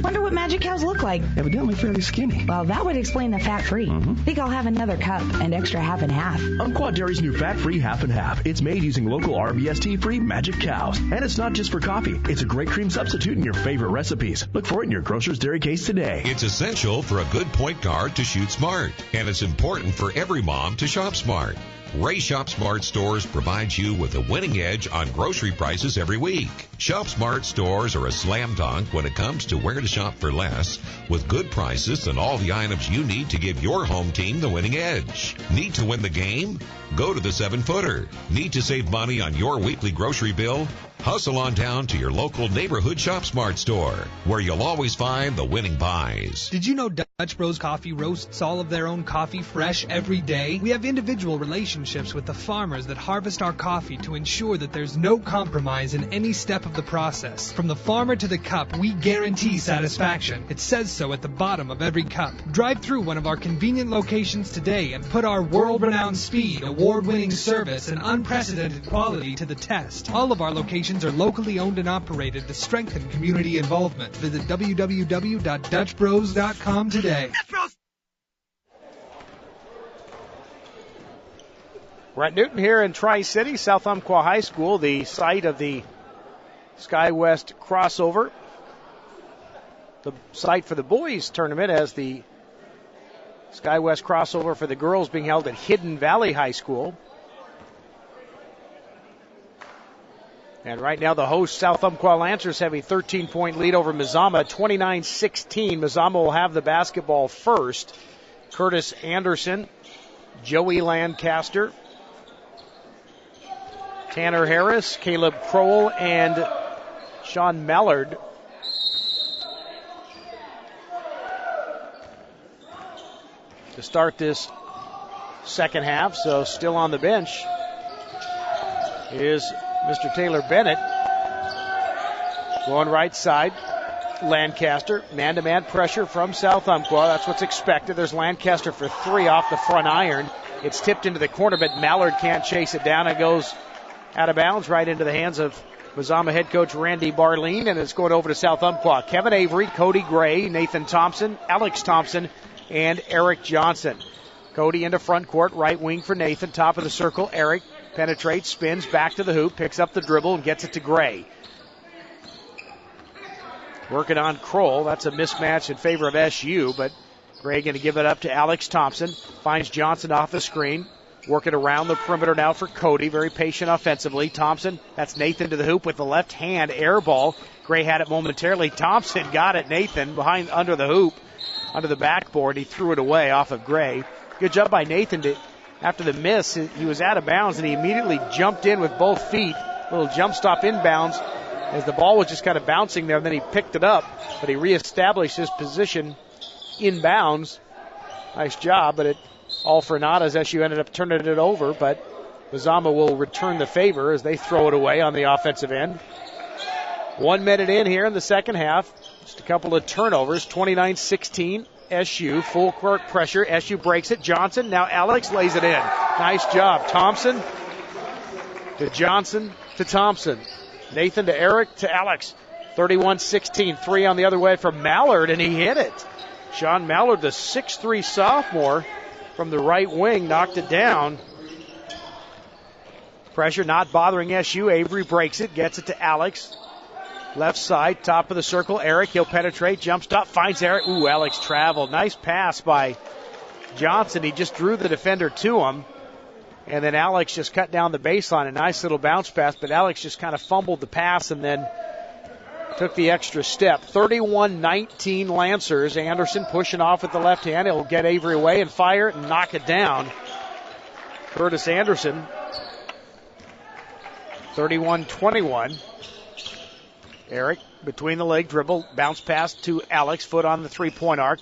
Wonder what magic cows look like. Evidently fairly skinny. Well, that would explain the fat-free. Think I'll have another cup and extra half and half. Umpqua Dairy's new fat-free half and half. It's made using local RBST-free magic cows. And it's not just for coffee. It's a great cream substitute in your favorite recipes. Look for it in your grocer's dairy case today. It's essential for a good point guard to shoot smart, and it's important for every mom to shop smart. Ray Shop Smart stores provide you with a winning edge on grocery prices every week. Shop Smart stores are a slam dunk when it comes to where to shop for less, with good prices and all the items you need to give your home team the winning edge. Need to win the game? Go to the 7-footer. Need to save money on your weekly grocery bill? Hustle on down to your local neighborhood Shop Smart store, where you'll always find the winning buys. Did you know Dutch Bros Coffee roasts all of their own coffee fresh every day? We have individual relationships with the farmers that harvest our coffee to ensure that there's no compromise in any step of the process. From the farmer to the cup, we guarantee satisfaction. It says so at the bottom of every cup. Drive through one of our convenient locations today and put our world-renowned speed, award-winning service, and unprecedented quality to the test. All of our locations are locally owned and operated to strengthen community involvement. Visit www.dutchbros.com today. Brett Newton here in Tri-City, South Umpqua High School, the site of the SkyWest crossover. the site for the boys tournament, as the SkyWest crossover for the girls being held at Hidden Valley High School. And right now the hosts, South Umpqua Lancers, have a 13-point lead over Mazama, 29-16. Mazama will have the basketball first. Curtis Anderson, Joey Lancaster, Tanner Harris, Caleb Crowell, and Sean Mallard. To start this second half, so still on the bench is Mr. Taylor Bennett. Going right side, Lancaster. Man-to-man pressure from South Umpqua. That's what's expected. There's Lancaster for three off the front iron. It's tipped into the corner, but Mallard can't chase it down. It goes out of bounds right into the hands of Mazama head coach Randy Barleen, and it's going over to South Umpqua. Kevin Avery, Cody Gray, Nathan Thompson, Alex Thompson, and Eric Johnson. Cody into front court, right wing for Nathan, top of the circle. Eric penetrates, spins back to the hoop, picks up the dribble, and gets it to Gray. Working on Kroll. That's a mismatch in favor of SU, but Gray going to give it up to Alex Thompson. Finds Johnson off the screen. Working around the perimeter now for Cody. Very patient offensively. Thompson, that's Nathan to the hoop with the left hand. Air ball. Gray had it momentarily. Thompson got it. Nathan behind under the hoop, under the backboard. He threw it away off of Gray. Good job by Nathan to, after the miss, he was out of bounds and he immediately jumped in with both feet. Little jump stop inbounds as the ball was just kind of bouncing there, and then he picked it up, but he reestablished his position inbounds. Nice job, but it all for naught as SU ended up turning it over, but Mazama will return the favor as they throw it away on the offensive end. 1 minute in here in the second half. Just a couple of turnovers, 29-16. SU, full court pressure. SU breaks it. Johnson, now Alex lays it in. Nice job. Thompson to Johnson to Thompson. Nathan to Eric to Alex. 31-16. Three on the other way from Mallard, and he hit it. Sean Mallard, the 6'3 sophomore from the right wing, knocked it down. Pressure not bothering SU. Avery breaks it, gets it to Alex. Left side, top of the circle. Eric, he'll penetrate. Jump stop, finds Eric. Ooh, Alex traveled. Nice pass by Johnson. He just drew the defender to him. And then Alex just cut down the baseline. A nice little bounce pass, but Alex just kind of fumbled the pass and then took the extra step. 31-19 Lancers. Anderson pushing off with the left hand. He'll get Avery away and fire it and knock it down. Curtis Anderson. 31-21. Eric between the leg dribble, bounce pass to Alex, foot on the three-point arc.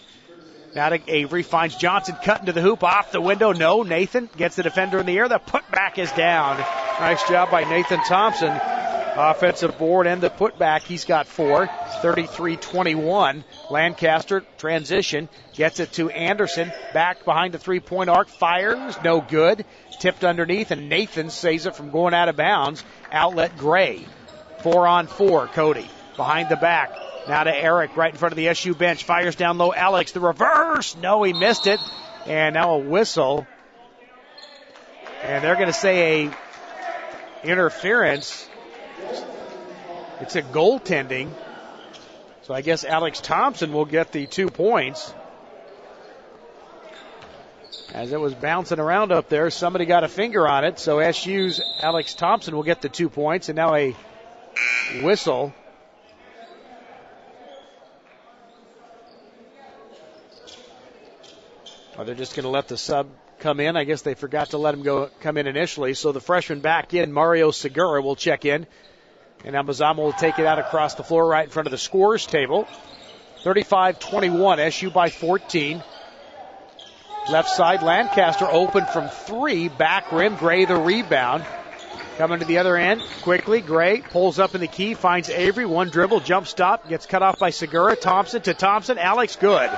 Now to Avery, finds Johnson cutting to the hoop, off the window. No, Nathan gets the defender in the air. The putback is down. Nice job by Nathan Thompson. Offensive board and the putback. He's got 4. 33-21. Lancaster transition, gets it to Anderson. Back behind the three-point arc, fires, no good. Tipped underneath, and Nathan saves it from going out of bounds. Outlet Gray. 4-on-4, Cody behind the back. Now to Eric right in front of the SU bench. Fires down low. Alex, the reverse. No, he missed it. And now a whistle. And they're going to say a interference. It's a goaltending. So I guess Alex Thompson will get the 2 points. As it was bouncing around up there, somebody got a finger on it. So SU's Alex Thompson will get the 2 points. And now a whistle. Or they're just going to let the sub come in. I guess they forgot to let him come in initially. So the freshman back in, Mario Segura, will check in. And now Mazama will take it out across the floor right in front of the scorers table. 35-21, SU by 14. Left side, Lancaster open from 3. Back rim, Gray the rebound. Coming to the other end quickly. Gray pulls up in the key, finds Avery. One dribble, jump stop, gets cut off by Segura. Thompson to Thompson. Alex, good.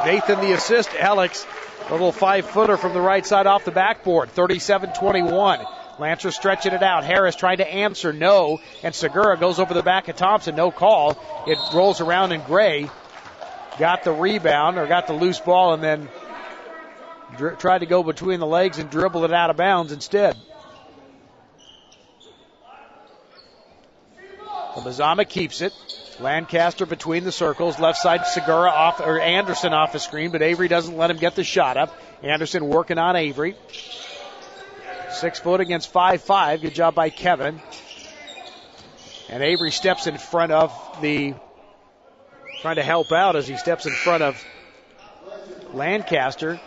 Nathan the assist. Alex, a little 5-footer from the right side off the backboard. 37-21. Lancer stretching it out. Harris trying to answer. No. And Segura goes over the back of Thompson. No call. It rolls around, and Gray got the rebound, or got the loose ball, and then tried to go between the legs and dribble it out of bounds instead. So Mazama keeps it. Lancaster between the circles. Left side, Segura off, or Anderson off the screen, but Avery doesn't let him get the shot up. Anderson working on Avery. 6 foot against 5'5". Good job by Kevin. And Avery steps in front of trying to help out as he steps in front of Lancaster.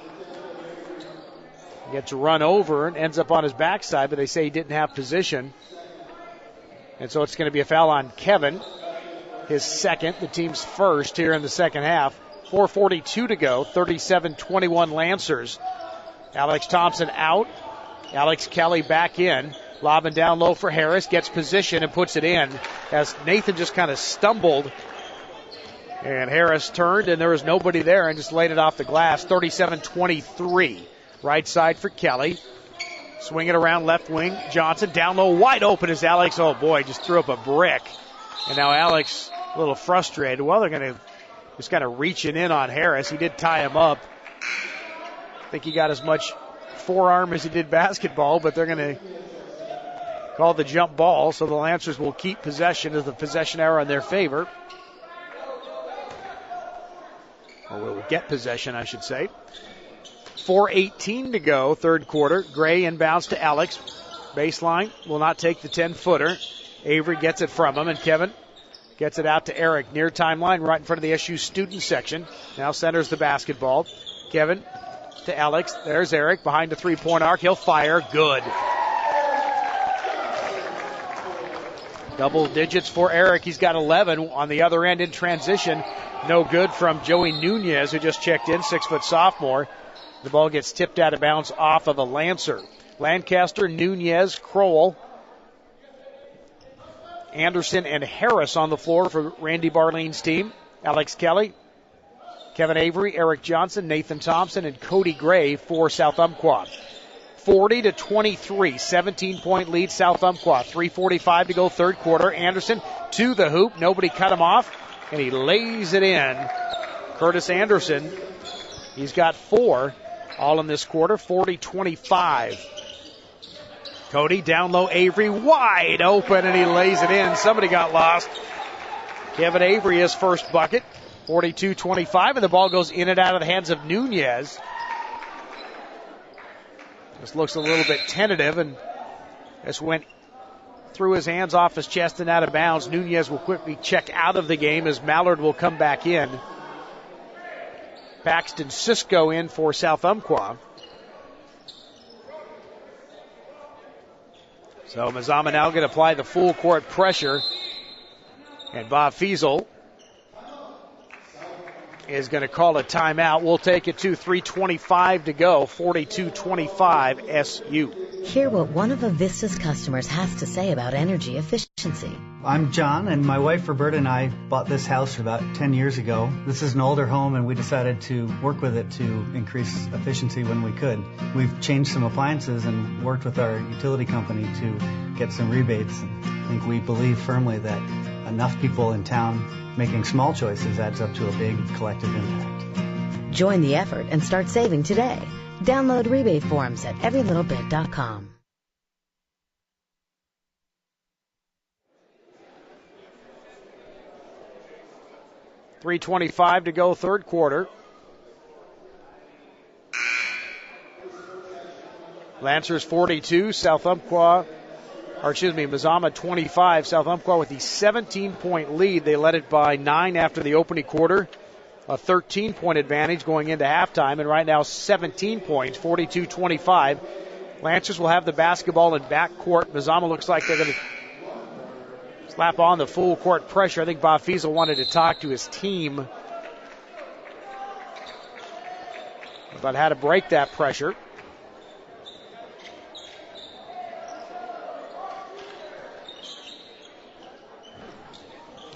He gets run over and ends up on his backside, but they say he didn't have position. And so it's going to be a foul on Kevin. His second, the team's first here in the second half. 4:42 to go, 37-21 Lancers. Alex Thompson out. Alex Kelly back in. Lobbing down low for Harris. Gets position and puts it in as Nathan just kind of stumbled. And Harris turned and there was nobody there and just laid it off the glass. 37-23. Right side for Kelly. Swing it around left wing. Johnson down low wide open as Alex. Oh boy, just threw up a brick. And now Alex a little frustrated. Well, they're going to just kind of reaching in on Harris. He did tie him up. I think he got as much forearm as he did basketball, but they're going to call the jump ball, so the Lancers will keep possession as the possession arrow in their favor. Or will get possession, I should say. 4:18 to go, third quarter. Gray inbounds to Alex. Baseline will not take the 10-footer. Avery gets it from him, and Kevin gets it out to Eric near timeline, right in front of the SU student section. Now centers the basketball. Kevin to Alex. There's Eric behind the three-point arc. He'll fire. Good. Double digits for Eric. He's got 11 on the other end in transition. No good from Joey Nunez, who just checked in, 6-foot sophomore. The ball gets tipped out of bounds off of a Lancer. Lancaster, Nunez, Crowell, Anderson, and Harris on the floor for Randy Barlean's team. Alex Kelly, Kevin Avery, Eric Johnson, Nathan Thompson, and Cody Gray for South Umpqua. 40-23, 17-point lead, South Umpqua. 3:45 to go, third quarter. Anderson to the hoop. Nobody cut him off, and he lays it in. Curtis Anderson, he's got 4 all in this quarter. 40-25. Cody down low, Avery wide open, and he lays it in. Somebody got lost. Kevin Avery, his first bucket. 42-25, and the ball goes in and out of the hands of Nunez. This looks a little bit tentative, and this went through his hands, off his chest, and out of bounds. Nunez will quickly check out of the game as Mallard will come back in. Paxton Cisco in for South Umpqua. So Mazama now going to apply the full court pressure. And Bob Fiesel is going to call a timeout. We'll take it to 3:25 to go, 42-25 SU. Hear what one of Avista's customers has to say about energy efficiency. I'm John, and my wife Roberta and I bought this house about 10 years ago. This is an older home, and we decided to work with it to increase efficiency when we could. We've changed some appliances and worked with our utility company to get some rebates. I think we believe firmly that enough people in town making small choices adds up to a big collective impact. Join the effort and start saving today. Download rebate forms at everylittlebit.com. .325 to go, third quarter. Lancers 42, Mazama 25. South Umpqua with the 17-point lead. They led it by 9 after the opening quarter. A 13-point advantage going into halftime, and right now 17 points, 42-25. Lancers will have the basketball in backcourt. Mazama looks like they're going to slap on the full court pressure. I think Bob Fiesel wanted to talk to his team about how to break that pressure.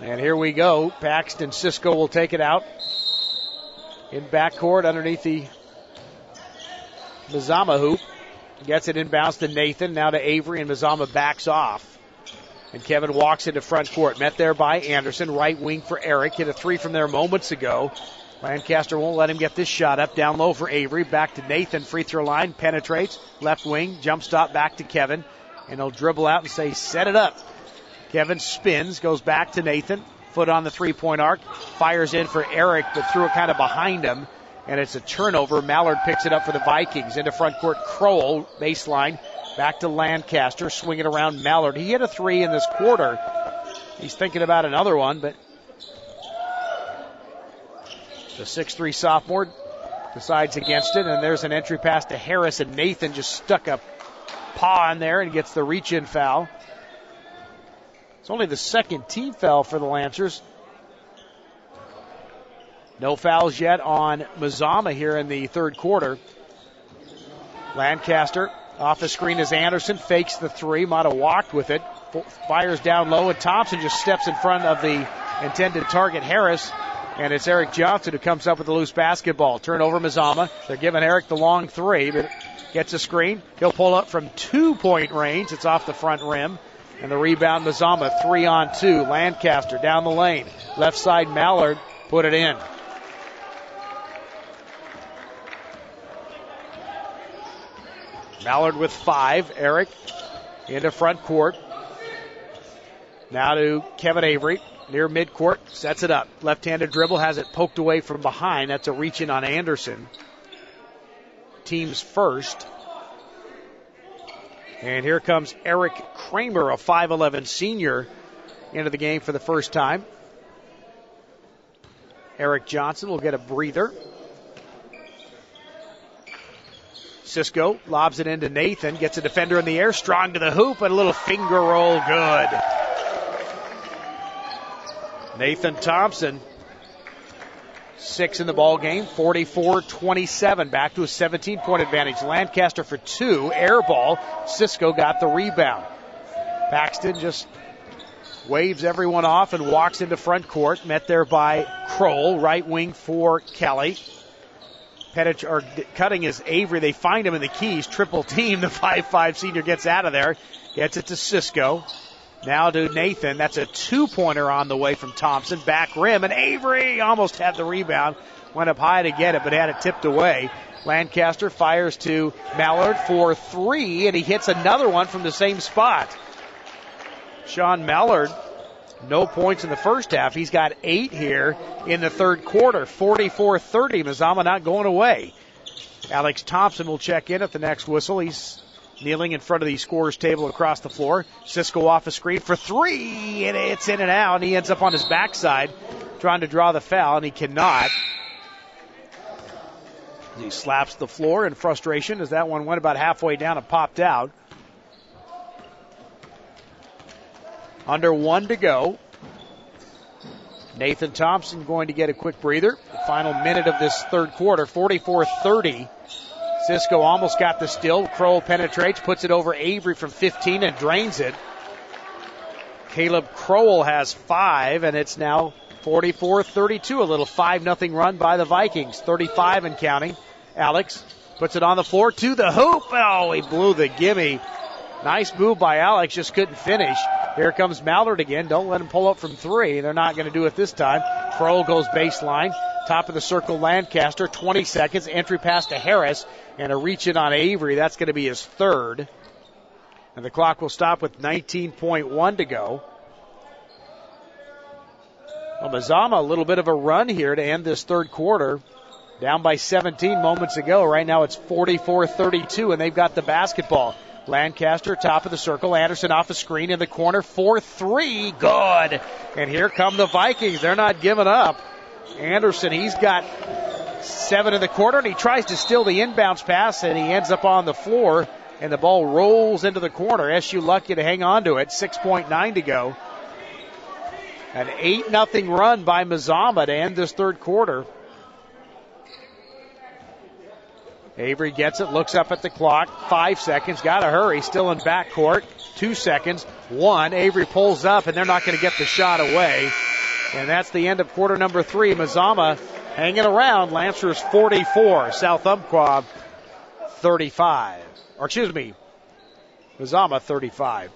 And here we go. Paxton Cisco will take it out in backcourt underneath the Mazama hoop. Gets it inbounds to Nathan, now to Avery, and Mazama backs off. And Kevin walks into front court. Met there by Anderson, right wing for Eric. Hit a 3 from there moments ago. Lancaster won't let him get this shot up. Down low for Avery. Back to Nathan. Free throw line. Penetrates. Left wing. Jump stop back to Kevin. And he'll dribble out and say, set it up. Kevin spins. Goes back to Nathan. foot on the three-point arc. Fires in for Eric, but threw it kind of behind him. And it's a turnover. Mallard picks it up for the Vikings. Into front court, Crowell, baseline. Back to Lancaster, swinging around Mallard. He hit a three in this quarter. He's thinking about another one, but the 6'3 sophomore decides against it. And there's an entry pass to Harris, and Nathan just stuck a paw in there and gets the reach-in foul. It's only the second team foul for the Lancers. No fouls yet on Mazama here in the third quarter. Lancaster off the screen as Anderson fakes the three. Might have walked with it. Fires down low, and Thompson just steps in front of the intended target, Harris. And it's Eric Johnson who comes up with the loose basketball. Turnover, Mazama. They're giving Eric the long three, but gets a screen. He'll pull up from 2-point range. It's off the front rim. And the rebound, Mazama, 3-on-2. Lancaster down the lane. Left side, Mallard put it in. Mallard with 5. Eric into front court. Now to Kevin Avery near midcourt. Sets it up. Left-handed dribble. Has it poked away from behind. That's a reach in on Anderson. Team's first. And here comes Eric Kramer, a 5'11 senior, into the game for the first time. Eric Johnson will get a breather. Cisco lobs it into Nathan, gets a defender in the air, strong to the hoop, and a little finger roll, good. Nathan Thompson, 6 in the ball game, 44-27, back to a 17-point advantage. Lancaster for 2, air ball. Cisco got the rebound. Paxton just waves everyone off and walks into front court, met there by Kroll, right wing for Kelly. Cutting is Avery. They find him in the keys. Triple team. The 5'5 senior gets out of there. Gets it to Cisco. Now to Nathan. That's a 2-pointer on the way from Thompson. Back rim. And Avery almost had the rebound. Went up high to get it, but had it tipped away. Lancaster fires to Mallard for 3, and he hits another one from the same spot. Sean Mallard, no points in the first half. He's got 8 here in the third quarter. 44-30. Mazama not going away. Alex Thompson will check in at the next whistle. He's kneeling in front of the scorer's table across the floor. Cisco off a screen for 3, and it's in and out. And he ends up on his backside trying to draw the foul, and he cannot. He slaps the floor in frustration as that one went about halfway down and popped out. Under 1 to go. Nathan Thompson going to get a quick breather. The final minute of this third quarter, 44-30. Cisco almost got the steal. Kroll penetrates, puts it over Avery from 15 and drains it. Caleb Crowell has 5, and it's now 44-32. A little 5-0 run by the Vikings. 35 and counting. Alex puts it on the floor to the hoop. Oh, he blew the gimme. Nice move by Alex, just couldn't finish. Here comes Mallard again. Don't let him pull up from 3. They're not going to do it this time. Kroll goes baseline. Top of the circle, Lancaster. 20 seconds. Entry pass to Harris. And a reach in on Avery. That's going to be his third. And the clock will stop with 19.1 to go. Well, Mazama, a little bit of a run here to end this third quarter. Down by 17 moments ago. Right now it's 44-32, and they've got the basketball. Lancaster, top of the circle. Anderson off a screen in the corner. 4-3. Good. And here come the Vikings. They're not giving up. Anderson, he's got 7 in the quarter, and he tries to steal the inbounds pass, and he ends up on the floor, and the ball rolls into the corner. SU lucky to hang on to it. 6.9 to go. An 8-0 run by Mazama to end this third quarter. Avery gets it, looks up at the clock. 5 seconds, got to hurry. Still in backcourt. 2 seconds. 1. Avery pulls up, and they're not going to get the shot away. And that's the end of quarter number 3. Mazama hanging around. Lancers 44. South Umpqua 35. Or excuse me, Mazama 35.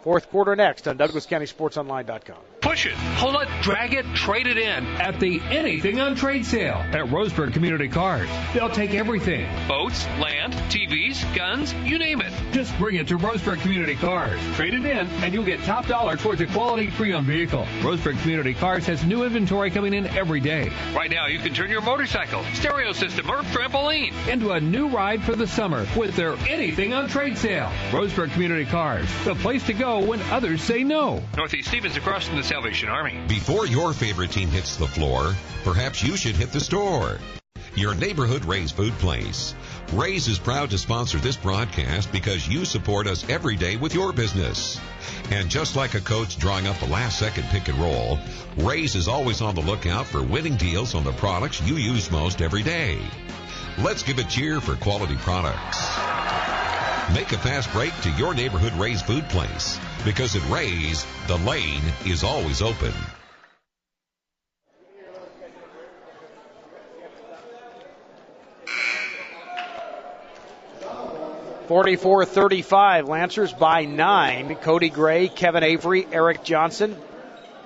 Fourth quarter next on DouglasCountySportsOnline.com. push it, pull it, drag it, trade it in at the Anything on Trade sale at Roseburg Community Cars. They'll take everything. Boats, land, TVs, guns, you name it. Just bring it to Roseburg Community Cars. Trade it in and you'll get top dollar towards a quality pre-owned vehicle. Roseburg Community Cars has new inventory coming in every day. Right now you can turn your motorcycle, stereo system, or trampoline into a new ride for the summer with their Anything on Trade sale. Roseburg Community Cars, the place to go when others say no. Northeast Stevens across from the Salvation Army. Before your favorite team hits the floor, perhaps you should hit the store. Your neighborhood Ray's Food Place. Ray's is proud to sponsor this broadcast because you support us every day with your business. And just like a coach drawing up a last-second pick and roll, Ray's is always on the lookout for winning deals on the products you use most every day. Let's give a cheer for quality products. Make a fast break to your neighborhood Ray's Food Place, because at Ray's, the lane is always open. 44-35, Lancers by 9. Cody Gray, Kevin Avery, Eric Johnson,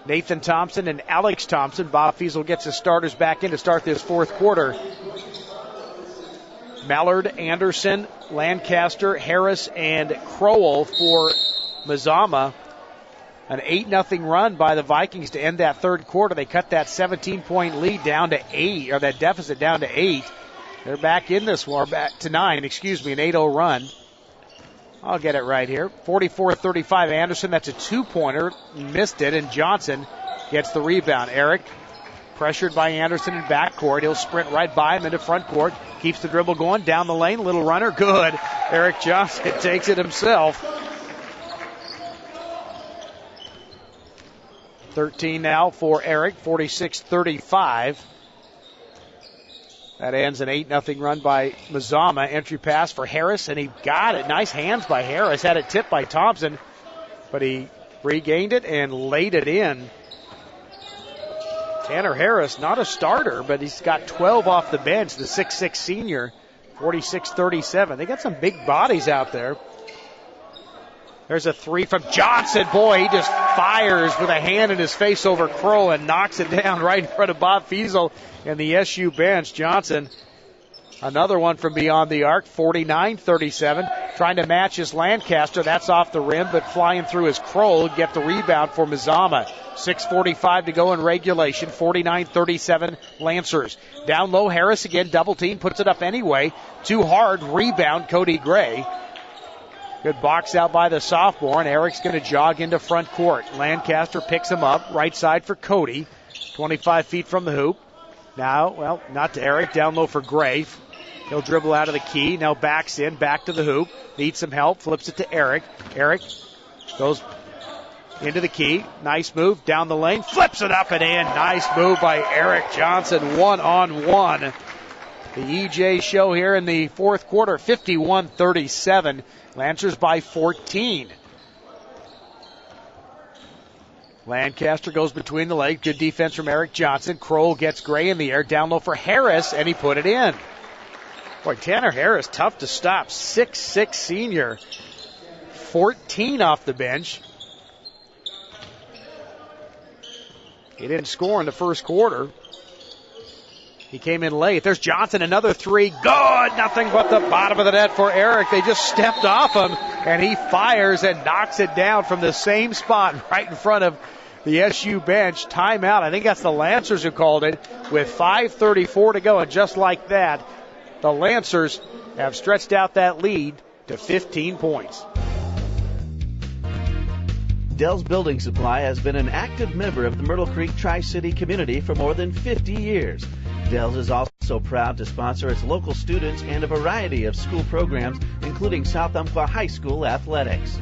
Nathan Thompson, and Alex Thompson. Bob Fiesel gets his starters back in to start this fourth quarter. Mallard, Anderson, Lancaster, Harris, and Crowell for Mazama. An 8-0 run by the Vikings to end that third quarter. They cut that 17-point lead down to 8, or that deficit down to 8. They're back in this war, back to 9, an 8-0 run. I'll get it right here. 44-35, Anderson, that's a two-pointer. Missed it, and Johnson gets the rebound. Eric, pressured by Anderson in backcourt. He'll sprint right by him into front court. Keeps the dribble going, down the lane, little runner, good. Eric Johnson takes it himself. 13 now for Eric, 46-35. That ends an 8-0 run by Mazama. Entry pass for Harris, and he got it. Nice hands by Harris. Had it tipped by Thompson, but he regained it and laid it in. Tanner Harris, not a starter, but he's got 12 off the bench, the 6'6 senior, 46-37. They got some big bodies out there. There's a three from Johnson. Boy, he just fires with a hand in his face over Kroll and knocks it down right in front of Bob Fiesel and the SU bench. Johnson, another one from beyond the arc, 49-37. Trying to match his Lancaster. That's off the rim, but flying through his Kroll. Get the rebound for Mazama. 6:45 to go in regulation. 49-37 Lancers. Down low, Harris again, double team, puts it up anyway. Too hard, rebound, Cody Gray. Good box out by the sophomore, and Eric's going to jog into front court. Lancaster picks him up, right side for Cody, 25 feet from the hoop. Now, well, not to Eric, down low for Gray. He'll dribble out of the key, now backs in, back to the hoop, needs some help, flips it to Eric. Eric goes into the key, nice move, down the lane, flips it up and in. Nice move by Eric Johnson, one-on-one. The EJ show here in the fourth quarter, 51-37. Lancers by 14. Lancaster goes between the legs. Good defense from Eric Johnson. Kroll gets Gray in the air. Down low for Harris, and he put it in. Boy, Tanner Harris, tough to stop. 6'6 senior. 14 off the bench. He didn't score in the first quarter. He came in late. There's Johnson, another three. Good! Nothing but the bottom of the net for Eric. They just stepped off him, and he fires and knocks it down from the same spot right in front of the SU bench. Timeout. I think that's the Lancers who called it with 5:34 to go. And just like that, the Lancers have stretched out that lead to 15 points. Dell's Building Supply has been an active member of the Myrtle Creek Tri-City community for more than 50 years. Dell's is also proud to sponsor its local students and a variety of school programs, including South Umpqua High School athletics.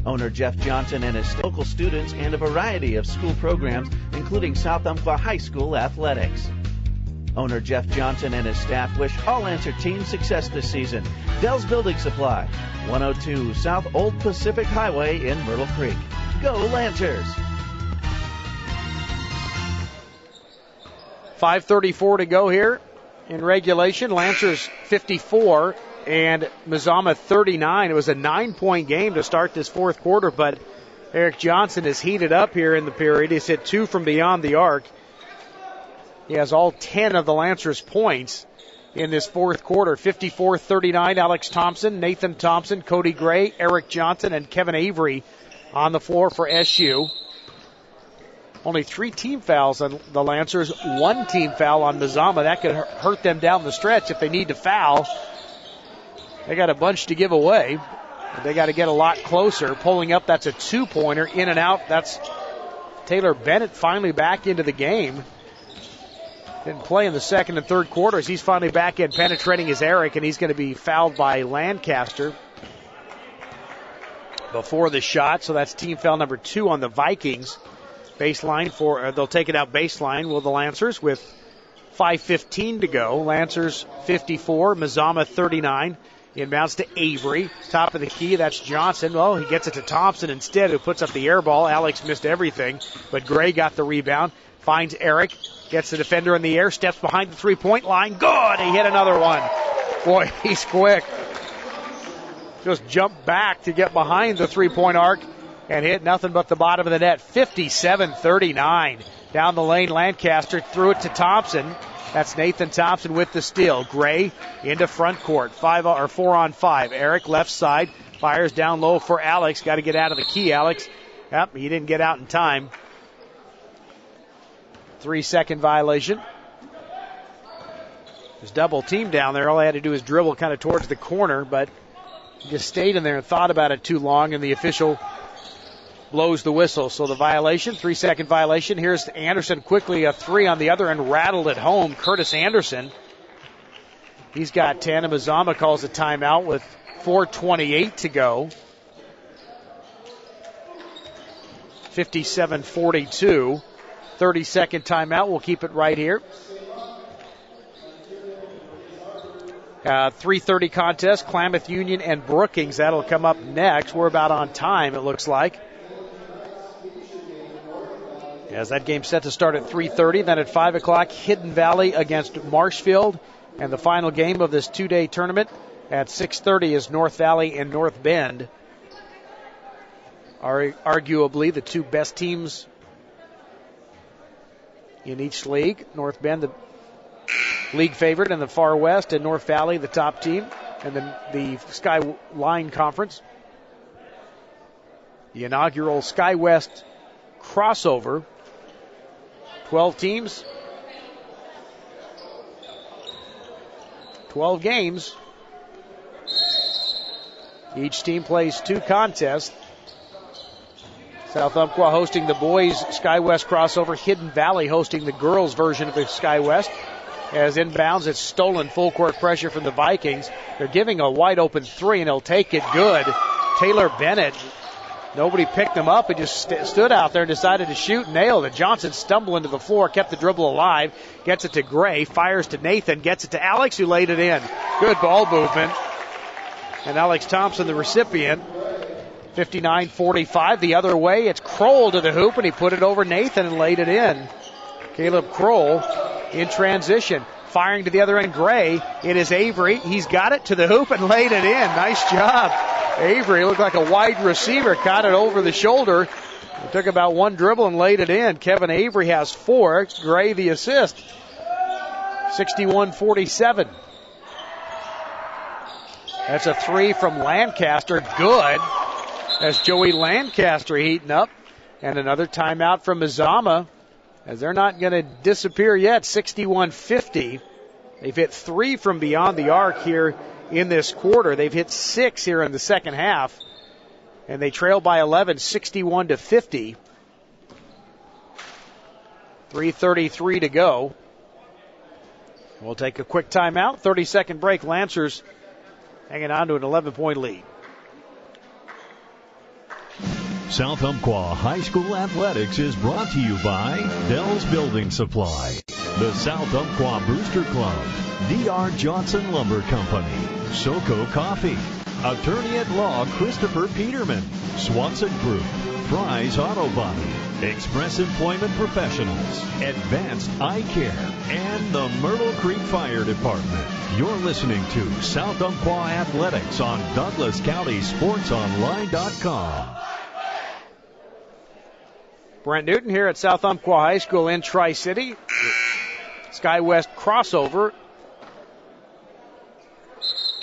Owner Jeff Johnson and his local students and a variety of school programs, including South Umpqua High School athletics. Owner Jeff Johnson and his staff wish all Lancer teams success this season. Dell's Building Supply, 102 South Old Pacific Highway in Myrtle Creek. Go Lancers! 5:34 to go here in regulation. Lancers 54 and Mazama 39. It was a 9-point game to start this fourth quarter, but Eric Johnson is heated up here in the period. He's hit 2 from beyond the arc. He has all 10 of the Lancers' points in this fourth quarter. 54-39, Alex Thompson, Nathan Thompson, Cody Gray, Eric Johnson, and Kevin Avery on the floor for SU. Only 3 team fouls on the Lancers, 1 team foul on Mazama. That could hurt them down the stretch if they need to foul. They got a bunch to give away. They got to get a lot closer. Pulling up, that's a 2-pointer. In and out, that's Taylor Bennett finally back into the game. Didn't play in the second and third quarters. He's finally back in, penetrating is Eric, and he's going to be fouled by Lancaster before the shot. So that's team foul number 2 on the Vikings. Baseline they'll take it out baseline, will the Lancers, with 5:15 to go. Lancers 54, Mazama 39. Inbounds to Avery. Top of the key, that's Johnson. Well, he gets it to Thompson instead, who puts up the air ball. Alex missed everything, but Gray got the rebound. Finds Eric. Gets the defender in the air. Steps behind the three-point line. Good! He hit another one. Boy, he's quick. Just jumped back to get behind the three-point arc and hit nothing but the bottom of the net. 57-39. Down the lane, Lancaster threw it to Thompson. That's Nathan Thompson with the steal. Gray into front court. 4-on-5. Eric left side. Fires down low for Alex. Got to get out of the key, Alex. Yep, he didn't get out in time. 3-second violation. There's double team down there. All I had to do was dribble kind of towards the corner, but he just stayed in there and thought about it too long, and the official blows the whistle. So the violation, 3-second violation. Here's Anderson quickly, a 3 on the other end, rattled at home. Curtis Anderson, he's got 10, and Mazama calls a timeout with 4:28 to go. 57-42. 30-second timeout. We'll keep it right here. 3:30 contest, Klamath Union and Brookings. That'll come up next. We're about on time, it looks like. As that game's set to start at 3:30, then at 5 o'clock, Hidden Valley against Marshfield. And the final game of this 2-day tournament at 6:30 is North Valley and North Bend. Arguably the 2 best teams in each league. North Bend, the league favorite in the far west, and North Valley, the top team, and then the Skyline Conference. The inaugural Sky West crossover. 12 teams, 12 games. Each team plays 2 contests. South Umpqua hosting the boys' Sky West crossover. Hidden Valley hosting the girls' version of the Sky West. As inbounds, it's stolen, full court pressure from the Vikings. They're giving a wide open 3, and he'll take it good. Taylor Bennett, nobody picked him up. He just stood out there and decided to shoot and nailed it. Johnson stumbling to the floor, kept the dribble alive, gets it to Gray, fires to Nathan, gets it to Alex, who laid it in. Good ball movement. And Alex Thompson, the recipient. 59-45 the other way. It's Kroll to the hoop, and he put it over Nathan and laid it in. Caleb Kroll in transition. Firing to the other end, Gray. It is Avery. He's got it to the hoop and laid it in. Nice job. Avery looked like a wide receiver. Caught it over the shoulder. It took about 1 dribble and laid it in. Kevin Avery has 4. Gray the assist. 61-47. That's a 3 from Lancaster. Good. That's Joey Lancaster heating up. And another timeout from Mazama, as they're not going to disappear yet. 61-50. They've hit 3 from beyond the arc here in this quarter. They've hit 6 here in the second half. And they trail by 11, 61-50. 3:33 to go. We'll take a quick timeout. 30-second break. Lancers hanging on to an 11-point lead. South Umpqua High School Athletics is brought to you by Dell's Building Supply, the South Umpqua Booster Club, D.R. Johnson Lumber Company, SoCo Coffee, Attorney at Law Christopher Peterman, Swanson Group, Fry's Auto Body, Express Employment Professionals, Advanced Eye Care, and the Myrtle Creek Fire Department. You're listening to South Umpqua Athletics on DouglasCountySportsOnline.com. Brent Newton here at South Umpqua High School in Tri-City. SkyWest crossover.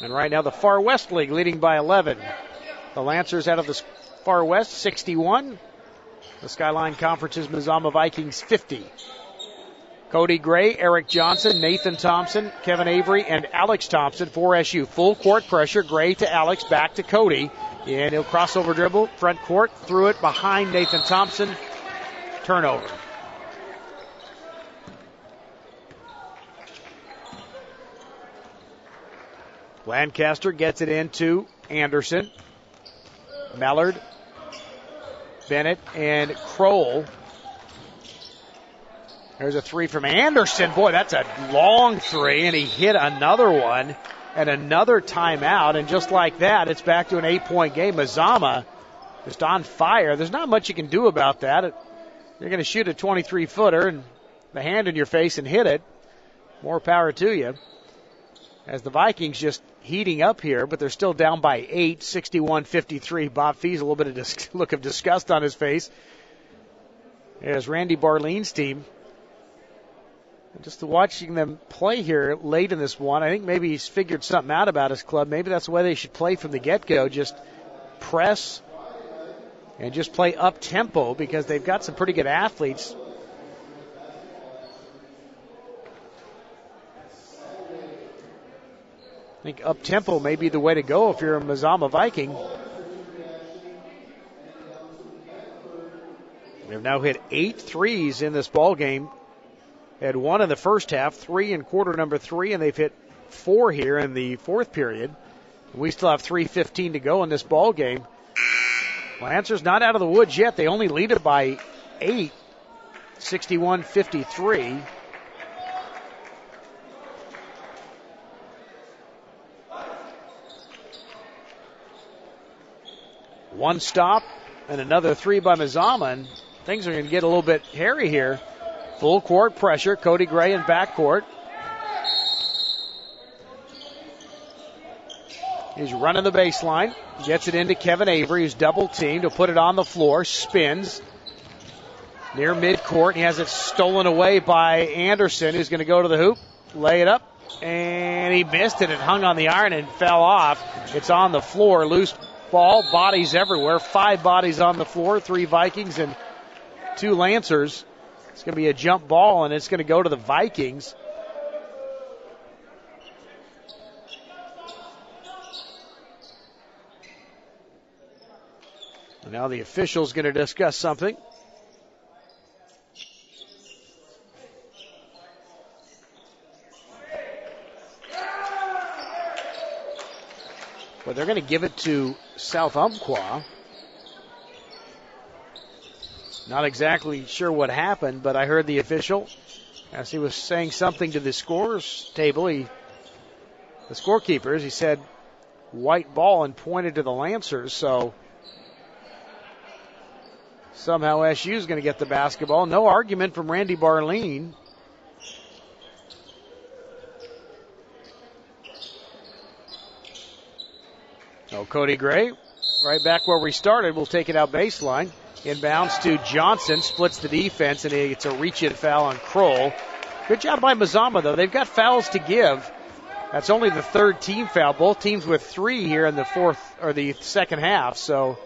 And right now the Far West League leading by 11. The Lancers out of the Far West, 61. The Skyline Conference's Mazama Vikings, 50. Cody Gray, Eric Johnson, Nathan Thompson, Kevin Avery, and Alex Thompson for SU. Full court pressure. Gray to Alex, back to Cody. And he'll crossover dribble, front court, through it behind Nathan Thompson. Turnover. Lancaster gets it into Anderson. Mallard, Bennett, and Kroll. There's a three from Anderson. Boy, that's a long three, and he hit another one and another timeout. And just like that, it's back to an 8-point game. Mazama just on fire. There's not much you can do about that. You're going to shoot a 23-footer and the hand in your face and hit it. More power to you. As the Vikings just heating up here, but they're still down by 8, 61-53. Bob Fee's a little bit of look of disgust on his face. As Randy Barlean's team, just watching them play here late in this one, I think maybe he's figured something out about his club. Maybe that's the way they should play from the get-go. Just press and just play up-tempo because they've got some pretty good athletes. I think up-tempo may be the way to go if you're a Mazama Viking. They've now hit 8 threes in this ball game. Had 1 in the first half, 3 in quarter number 3, and they've hit 4 here in the fourth period. We still have 3:15 to go in this ball game. Lancers not out of the woods yet. They only lead it by 8, 61-53. One stop and another three by Mazama, and things are going to get a little bit hairy here. Full court pressure, Cody Gray in backcourt. He's running the baseline, gets it into Kevin Avery, who's double teamed. He'll put it on the floor, spins near midcourt. He has it stolen away by Anderson, who's going to go to the hoop, lay it up, and he missed it. It hung on the iron and fell off. It's on the floor, loose ball, bodies everywhere. 5 bodies on the floor, 3 Vikings and 2 Lancers. It's going to be a jump ball, and it's going to go to the Vikings. And now the official's going to discuss something. Well, they're going to give it to South Umpqua. Not exactly sure what happened, but I heard the official, as he was saying something to the scores table, the scorekeepers, he said white ball and pointed to the Lancers, so somehow SU is going to get the basketball. No argument from Randy Barlean. Oh, Cody Gray, right back where we started. We'll take it out baseline. Inbounds to Johnson, splits the defense, and he gets a reach-in foul on Kroll. Good job by Mazama, though. They've got fouls to give. That's only the 3rd team foul. Both teams with 3 here in the second half. So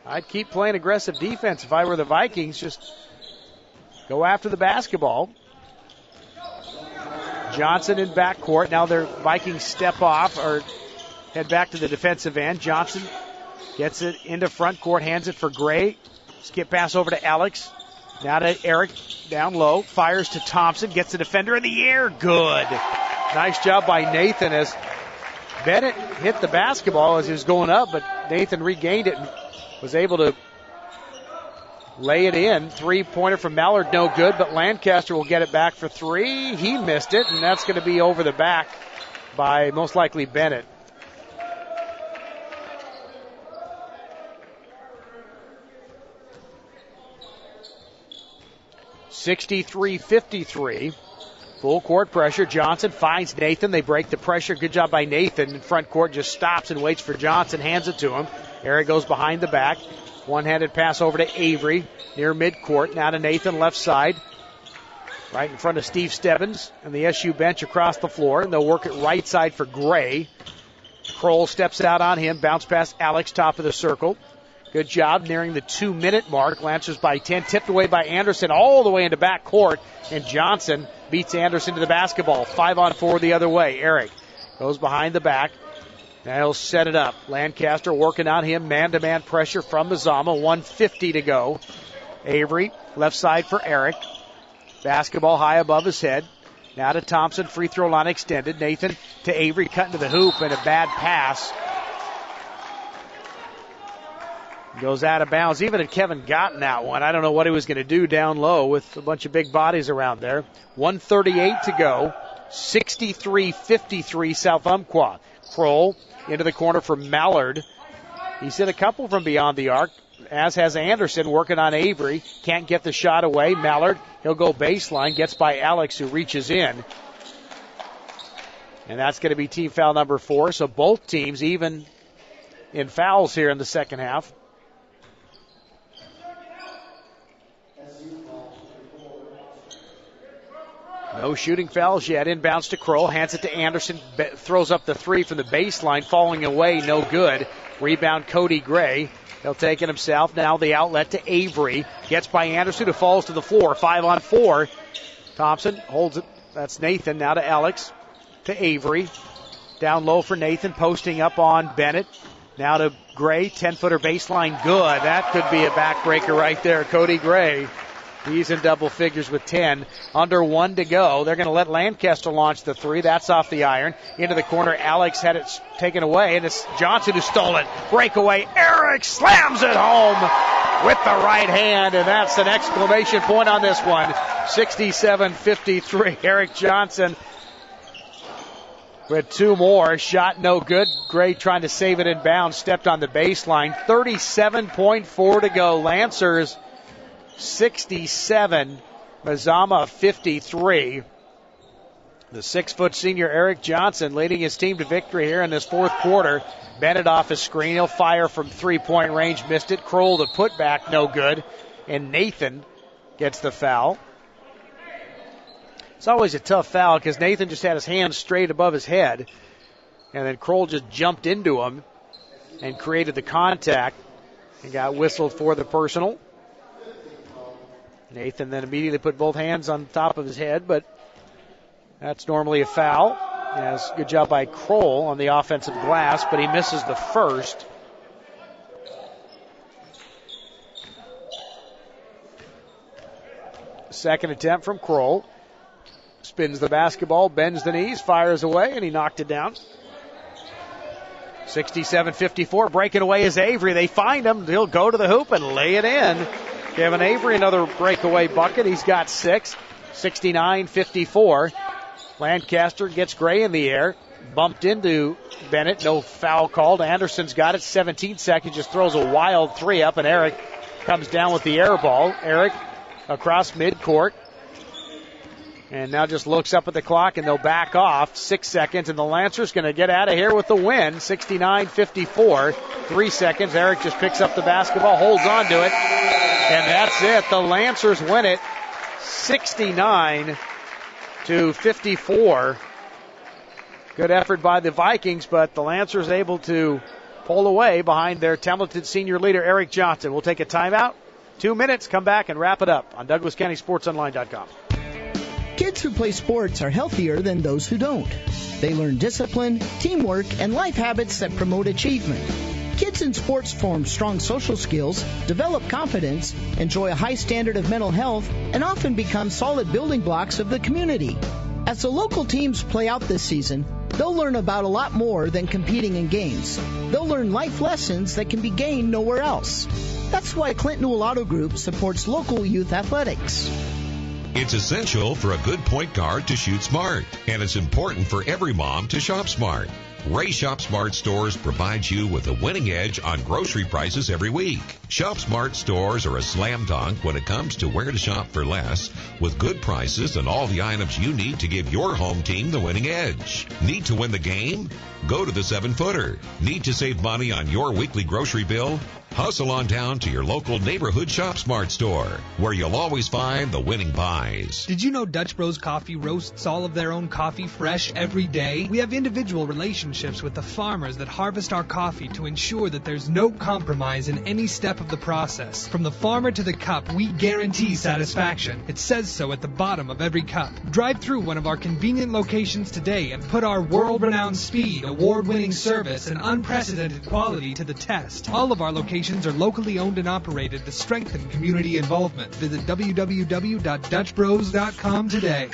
I'd keep playing aggressive defense if I were the Vikings. Just go after the basketball. Johnson in backcourt. Now their Vikings step off or head back to the defensive end. Johnson gets it into front court, hands it for Gray. Skip pass over to Alex. Now to Eric, down low. Fires to Thompson, gets the defender in the air. Good. Nice job by Nathan as Bennett hit the basketball as he was going up, but Nathan regained it and was able to lay it in. 3-pointer from Mallard, no good, but Lancaster will get it back for 3. He missed it, and that's going to be over the back by most likely Bennett. (63-53). Full court pressure. Johnson finds Nathan. They break the pressure. Good job by Nathan. In front court just stops and waits for Johnson. Hands it to him. Eric goes behind the back. One-handed pass over to Avery near midcourt. Now to Nathan, left side. Right in front of Steve Stebbins and the SU bench across the floor. And they'll work it right side for Gray. Kroll steps out on him. Bounce past Alex, top of the circle. Good job nearing the 2-minute mark. Lancers by 10. Tipped away by Anderson all the way into back court. And Johnson beats Anderson to the basketball. 5-on-4 the other way. Eric goes behind the back. Now he'll set it up. Lancaster working on him. Man-to-man pressure from Mazama. 1:50 to go. Avery, left side for Eric. Basketball high above his head. Now to Thompson. Free throw line extended. Nathan to Avery. Cutting to the hoop and a bad pass. Goes out of bounds. Even had Kevin gotten that one, I don't know what he was going to do down low with a bunch of big bodies around there. 1:38 to go. 63-53 South Umpqua. Kroll into the corner for Mallard. He's hit a couple from beyond the arc, as has Anderson working on Avery. Can't get the shot away. Mallard, he'll go baseline. Gets by Alex, who reaches in. And that's going to be team foul number 4. So both teams even in fouls here in the second half. No shooting fouls yet. Inbounds to Kroll. Hands it to Anderson. Throws up the 3 from the baseline. Falling away. No good. Rebound Cody Gray. He'll take it himself. Now the outlet to Avery. Gets by Anderson, who falls to the floor. 5-on-4. Thompson holds it. That's Nathan. Now to Alex. To Avery. Down low for Nathan. Posting up on Bennett. Now to Gray. 10-footer baseline. Good. That could be a backbreaker right there. Cody Gray. He's in double figures with 10. Under 1 to go. They're going to let Lancaster launch the 3. That's off the iron. Into the corner. Alex had it taken away, and it's Johnson who stole it. Breakaway. Eric slams it home with the right hand, and that's an exclamation point on this one. 67-53. Eric Johnson with 2 more. Shot no good. Gray trying to save it in bounds. Stepped on the baseline. 37.4 to go. Lancers 67, Mazama 53. The 6-foot senior Eric Johnson leading his team to victory here in this fourth quarter. Bennett off his screen. He'll fire from 3-point range. Missed it. Kroll to put back. No good. And Nathan gets the foul. It's always a tough foul because Nathan just had his hands straight above his head. And then Kroll just jumped into him and created the contact and got whistled for the personal. Nathan then immediately put both hands on top of his head, but that's normally a foul. Yes, good job by Kroll on the offensive glass, but he misses the first. Second attempt from Kroll. Spins the basketball, bends the knees, fires away, and he knocked it down. 67-54, breaking away is Avery. They find him. He'll go to the hoop and lay it in. Kevin Avery, another breakaway bucket. He's got 6. 69-54. Lancaster gets Gray in the air. Bumped into Bennett. No foul called. Anderson's got it. 17 seconds. Just throws a wild 3 up, and Eric comes down with the air ball. Eric across midcourt. And now just looks up at the clock, and they'll back off. 6 seconds, and the Lancers going to get out of here with the win. 69-54. 3 seconds. Eric just picks up the basketball, holds on to it. And that's it. The Lancers win it 69-54. Good effort by the Vikings, but the Lancers able to pull away behind their talented senior leader, Eric Johnson. We'll take a timeout. 2 minutes, come back and wrap it up on DouglasCountySportsOnline.com. Kids who play sports are healthier than those who don't. They learn discipline, teamwork, and life habits that promote achievement. Kids in sports form strong social skills, develop confidence, enjoy a high standard of mental health, and often become solid building blocks of the community. As the local teams play out this season, they'll learn about a lot more than competing in games. They'll learn life lessons that can be gained nowhere else. That's why Clinton Newell Auto Group supports local youth athletics. It's essential for a good point guard to shoot smart, and it's important for every mom to shop smart. Ray Shop Smart Stores provides you with a winning edge on grocery prices every week. Shop Smart Stores are a slam dunk when it comes to where to shop for less, with good prices and all the items you need to give your home team the winning edge. Need to win the game? Go to the 7-footer. Need to save money on your weekly grocery bill? Hustle on down to your local neighborhood Shop Smart store, where you'll always find the winning buys. Did you know Dutch Bros Coffee roasts all of their own coffee fresh every day? We have individual relationships with the farmers that harvest our coffee to ensure that there's no compromise in any step of the process. From the farmer to the cup, we guarantee satisfaction. It says so at the bottom of every cup. Drive through one of our convenient locations today and put our world-renowned speed, award-winning service, and unprecedented quality to the test. All of our locations are locally owned and operated to strengthen community involvement. Visit www.dutchbros.com today.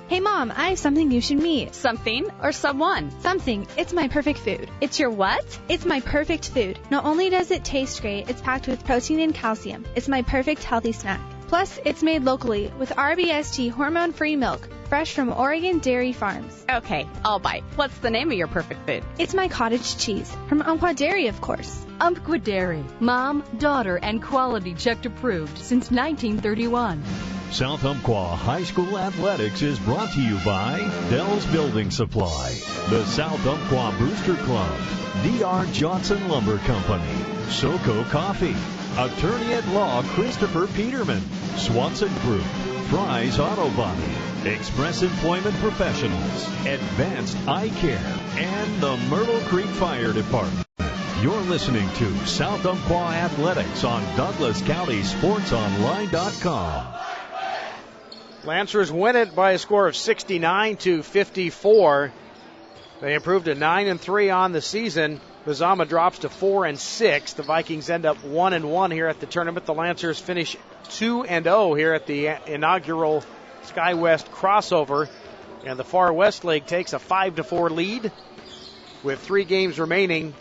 Hey Mom, I have something you should meet. Something or someone? Something. It's my perfect food. It's your what? It's my perfect food. Not only does it taste great, it's packed with protein and calcium. It's my perfect healthy snack. Plus, it's made locally with RBST hormone-free milk, fresh from Oregon dairy farms. Okay, I'll bite. What's the name of your perfect food? It's my cottage cheese, from Umpqua Dairy, of course. Umpqua Dairy. Mom, daughter, and quality checked approved since 1931. South Umpqua High School Athletics is brought to you by Dell's Building Supply, the South Umpqua Booster Club, D.R. Johnson Lumber Company, SoCo Coffee, Attorney at Law Christopher Peterman, Swanson Group, Fry's Auto Body, Express Employment Professionals, Advanced Eye Care, and the Myrtle Creek Fire Department. You're listening to South Umpqua Athletics on DouglasCountySportsOnline.com. Lancers win it by a score of 69-54. They improved to 9-3 on the season. Mazama drops to 4-6. The Vikings end up 1-1 here at the tournament. The Lancers finish 2-0 here at the inaugural SkyWest crossover. And the Far West League takes a 5-4 lead with 3 games remaining.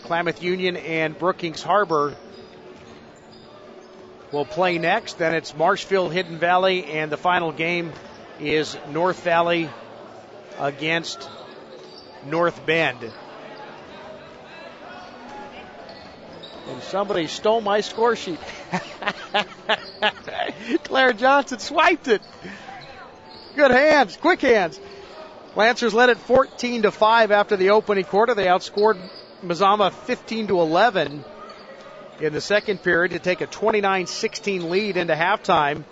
Klamath Union and Brookings Harbor will play next. Then it's Marshfield, Hidden Valley, and the final game is North Valley against North Bend. And somebody stole my score sheet. Claire Johnson swiped it. Good hands, quick hands. Lancers led it 14-5 after the opening quarter. They outscored Mazama 15-11 in the second period to take a 29-16 lead into halftime.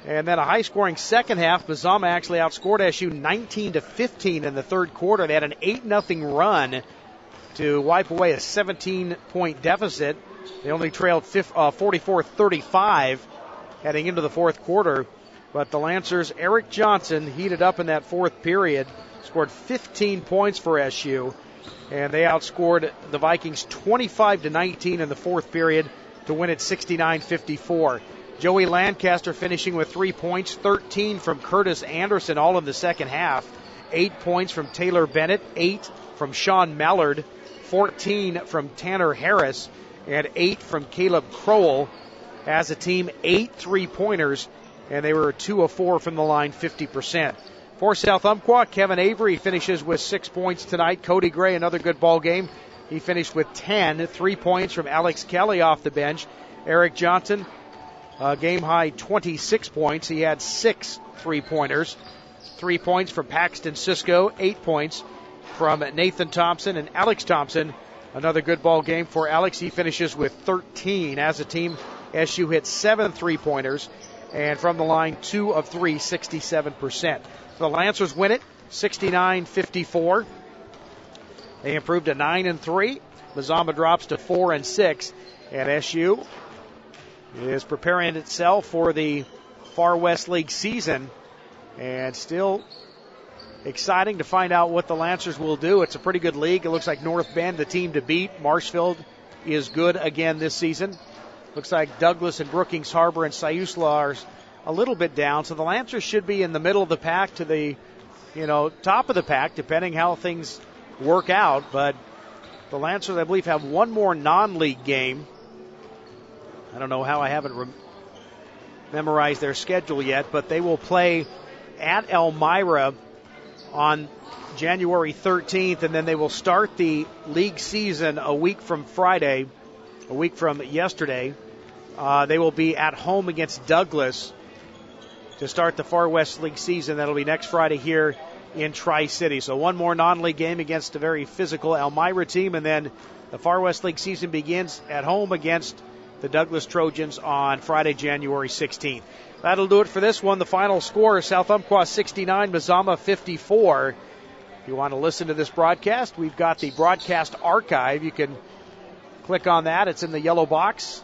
And then a high-scoring second half. Mazama actually outscored SU 19-15 in the third quarter. They had an 8-0 run to wipe away a 17-point deficit. They only trailed 44-35 heading into the fourth quarter. But the Lancers' Eric Johnson heated up in that fourth period, scored 15 points for SU. And they outscored the Vikings 25-19 in the fourth period to win it 69-54. Joey Lancaster finishing with 3 points, 13 from Curtis Anderson, all in the second half. 8 points from Taylor Bennett, 8 from Sean Mallard, 14 from Tanner Harris, and 8 from Caleb Crowell. As a team, 8 3-pointers, and they were 2 of 4 from the line, 50%. For South Umpqua, Kevin Avery finishes with 6 points tonight. Cody Gray, another good ball game. He finished with 10, 3 points from Alex Kelly off the bench. Eric Johnson, game-high 26 points. He had 6 3-pointers. 3 points from Paxton Sisko, 8 points from Nathan Thompson and Alex Thompson. Another good ball game for Alex. He finishes with 13. As a team, SU hit 7 3-pointers. And from the line, 2 of 3, 67%. The Lancers win it, 69-54. They improved to 9-3. Mazama drops to 4-6. And SU is preparing itself for the Far West League season. And still exciting to find out what the Lancers will do. It's a pretty good league. It looks like North Bend, the team to beat. Marshfield is good again this season. Looks like Douglas and Brookings Harbor and Siuslaw are a little bit down. So the Lancers should be in the middle of the pack to the, top of the pack, depending how things work out. But the Lancers, I believe, have one more non-league game. I don't know how I haven't memorized their schedule yet, but they will play at Elmira on January 13th, and then they will start the league season a week from Friday, a week from yesterday. They will be at home against Douglas to start the Far West League season. That'll be next Friday here in Tri-City. So one more non-league game against a very physical Elmira team, and then the Far West League season begins at home against the Douglas Trojans on Friday, January 16th. That'll do it for this one. The final score, South Umpqua 69, Mazama 54. If you want to listen to this broadcast, we've got the broadcast archive. You can click on that. It's in the yellow box,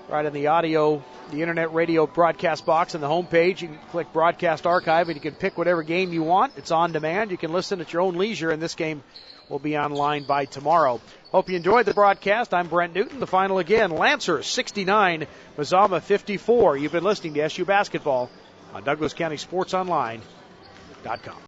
right in the audio, the internet radio broadcast box on the homepage. You can click broadcast archive, and you can pick whatever game you want. It's on demand. You can listen at your own leisure, and this game will be online by tomorrow. Hope you enjoyed the broadcast. I'm Brent Newton. The final again, Lancers 69, Mazama 54. You've been listening to SU Basketball on DouglasCountySportsOnline.com.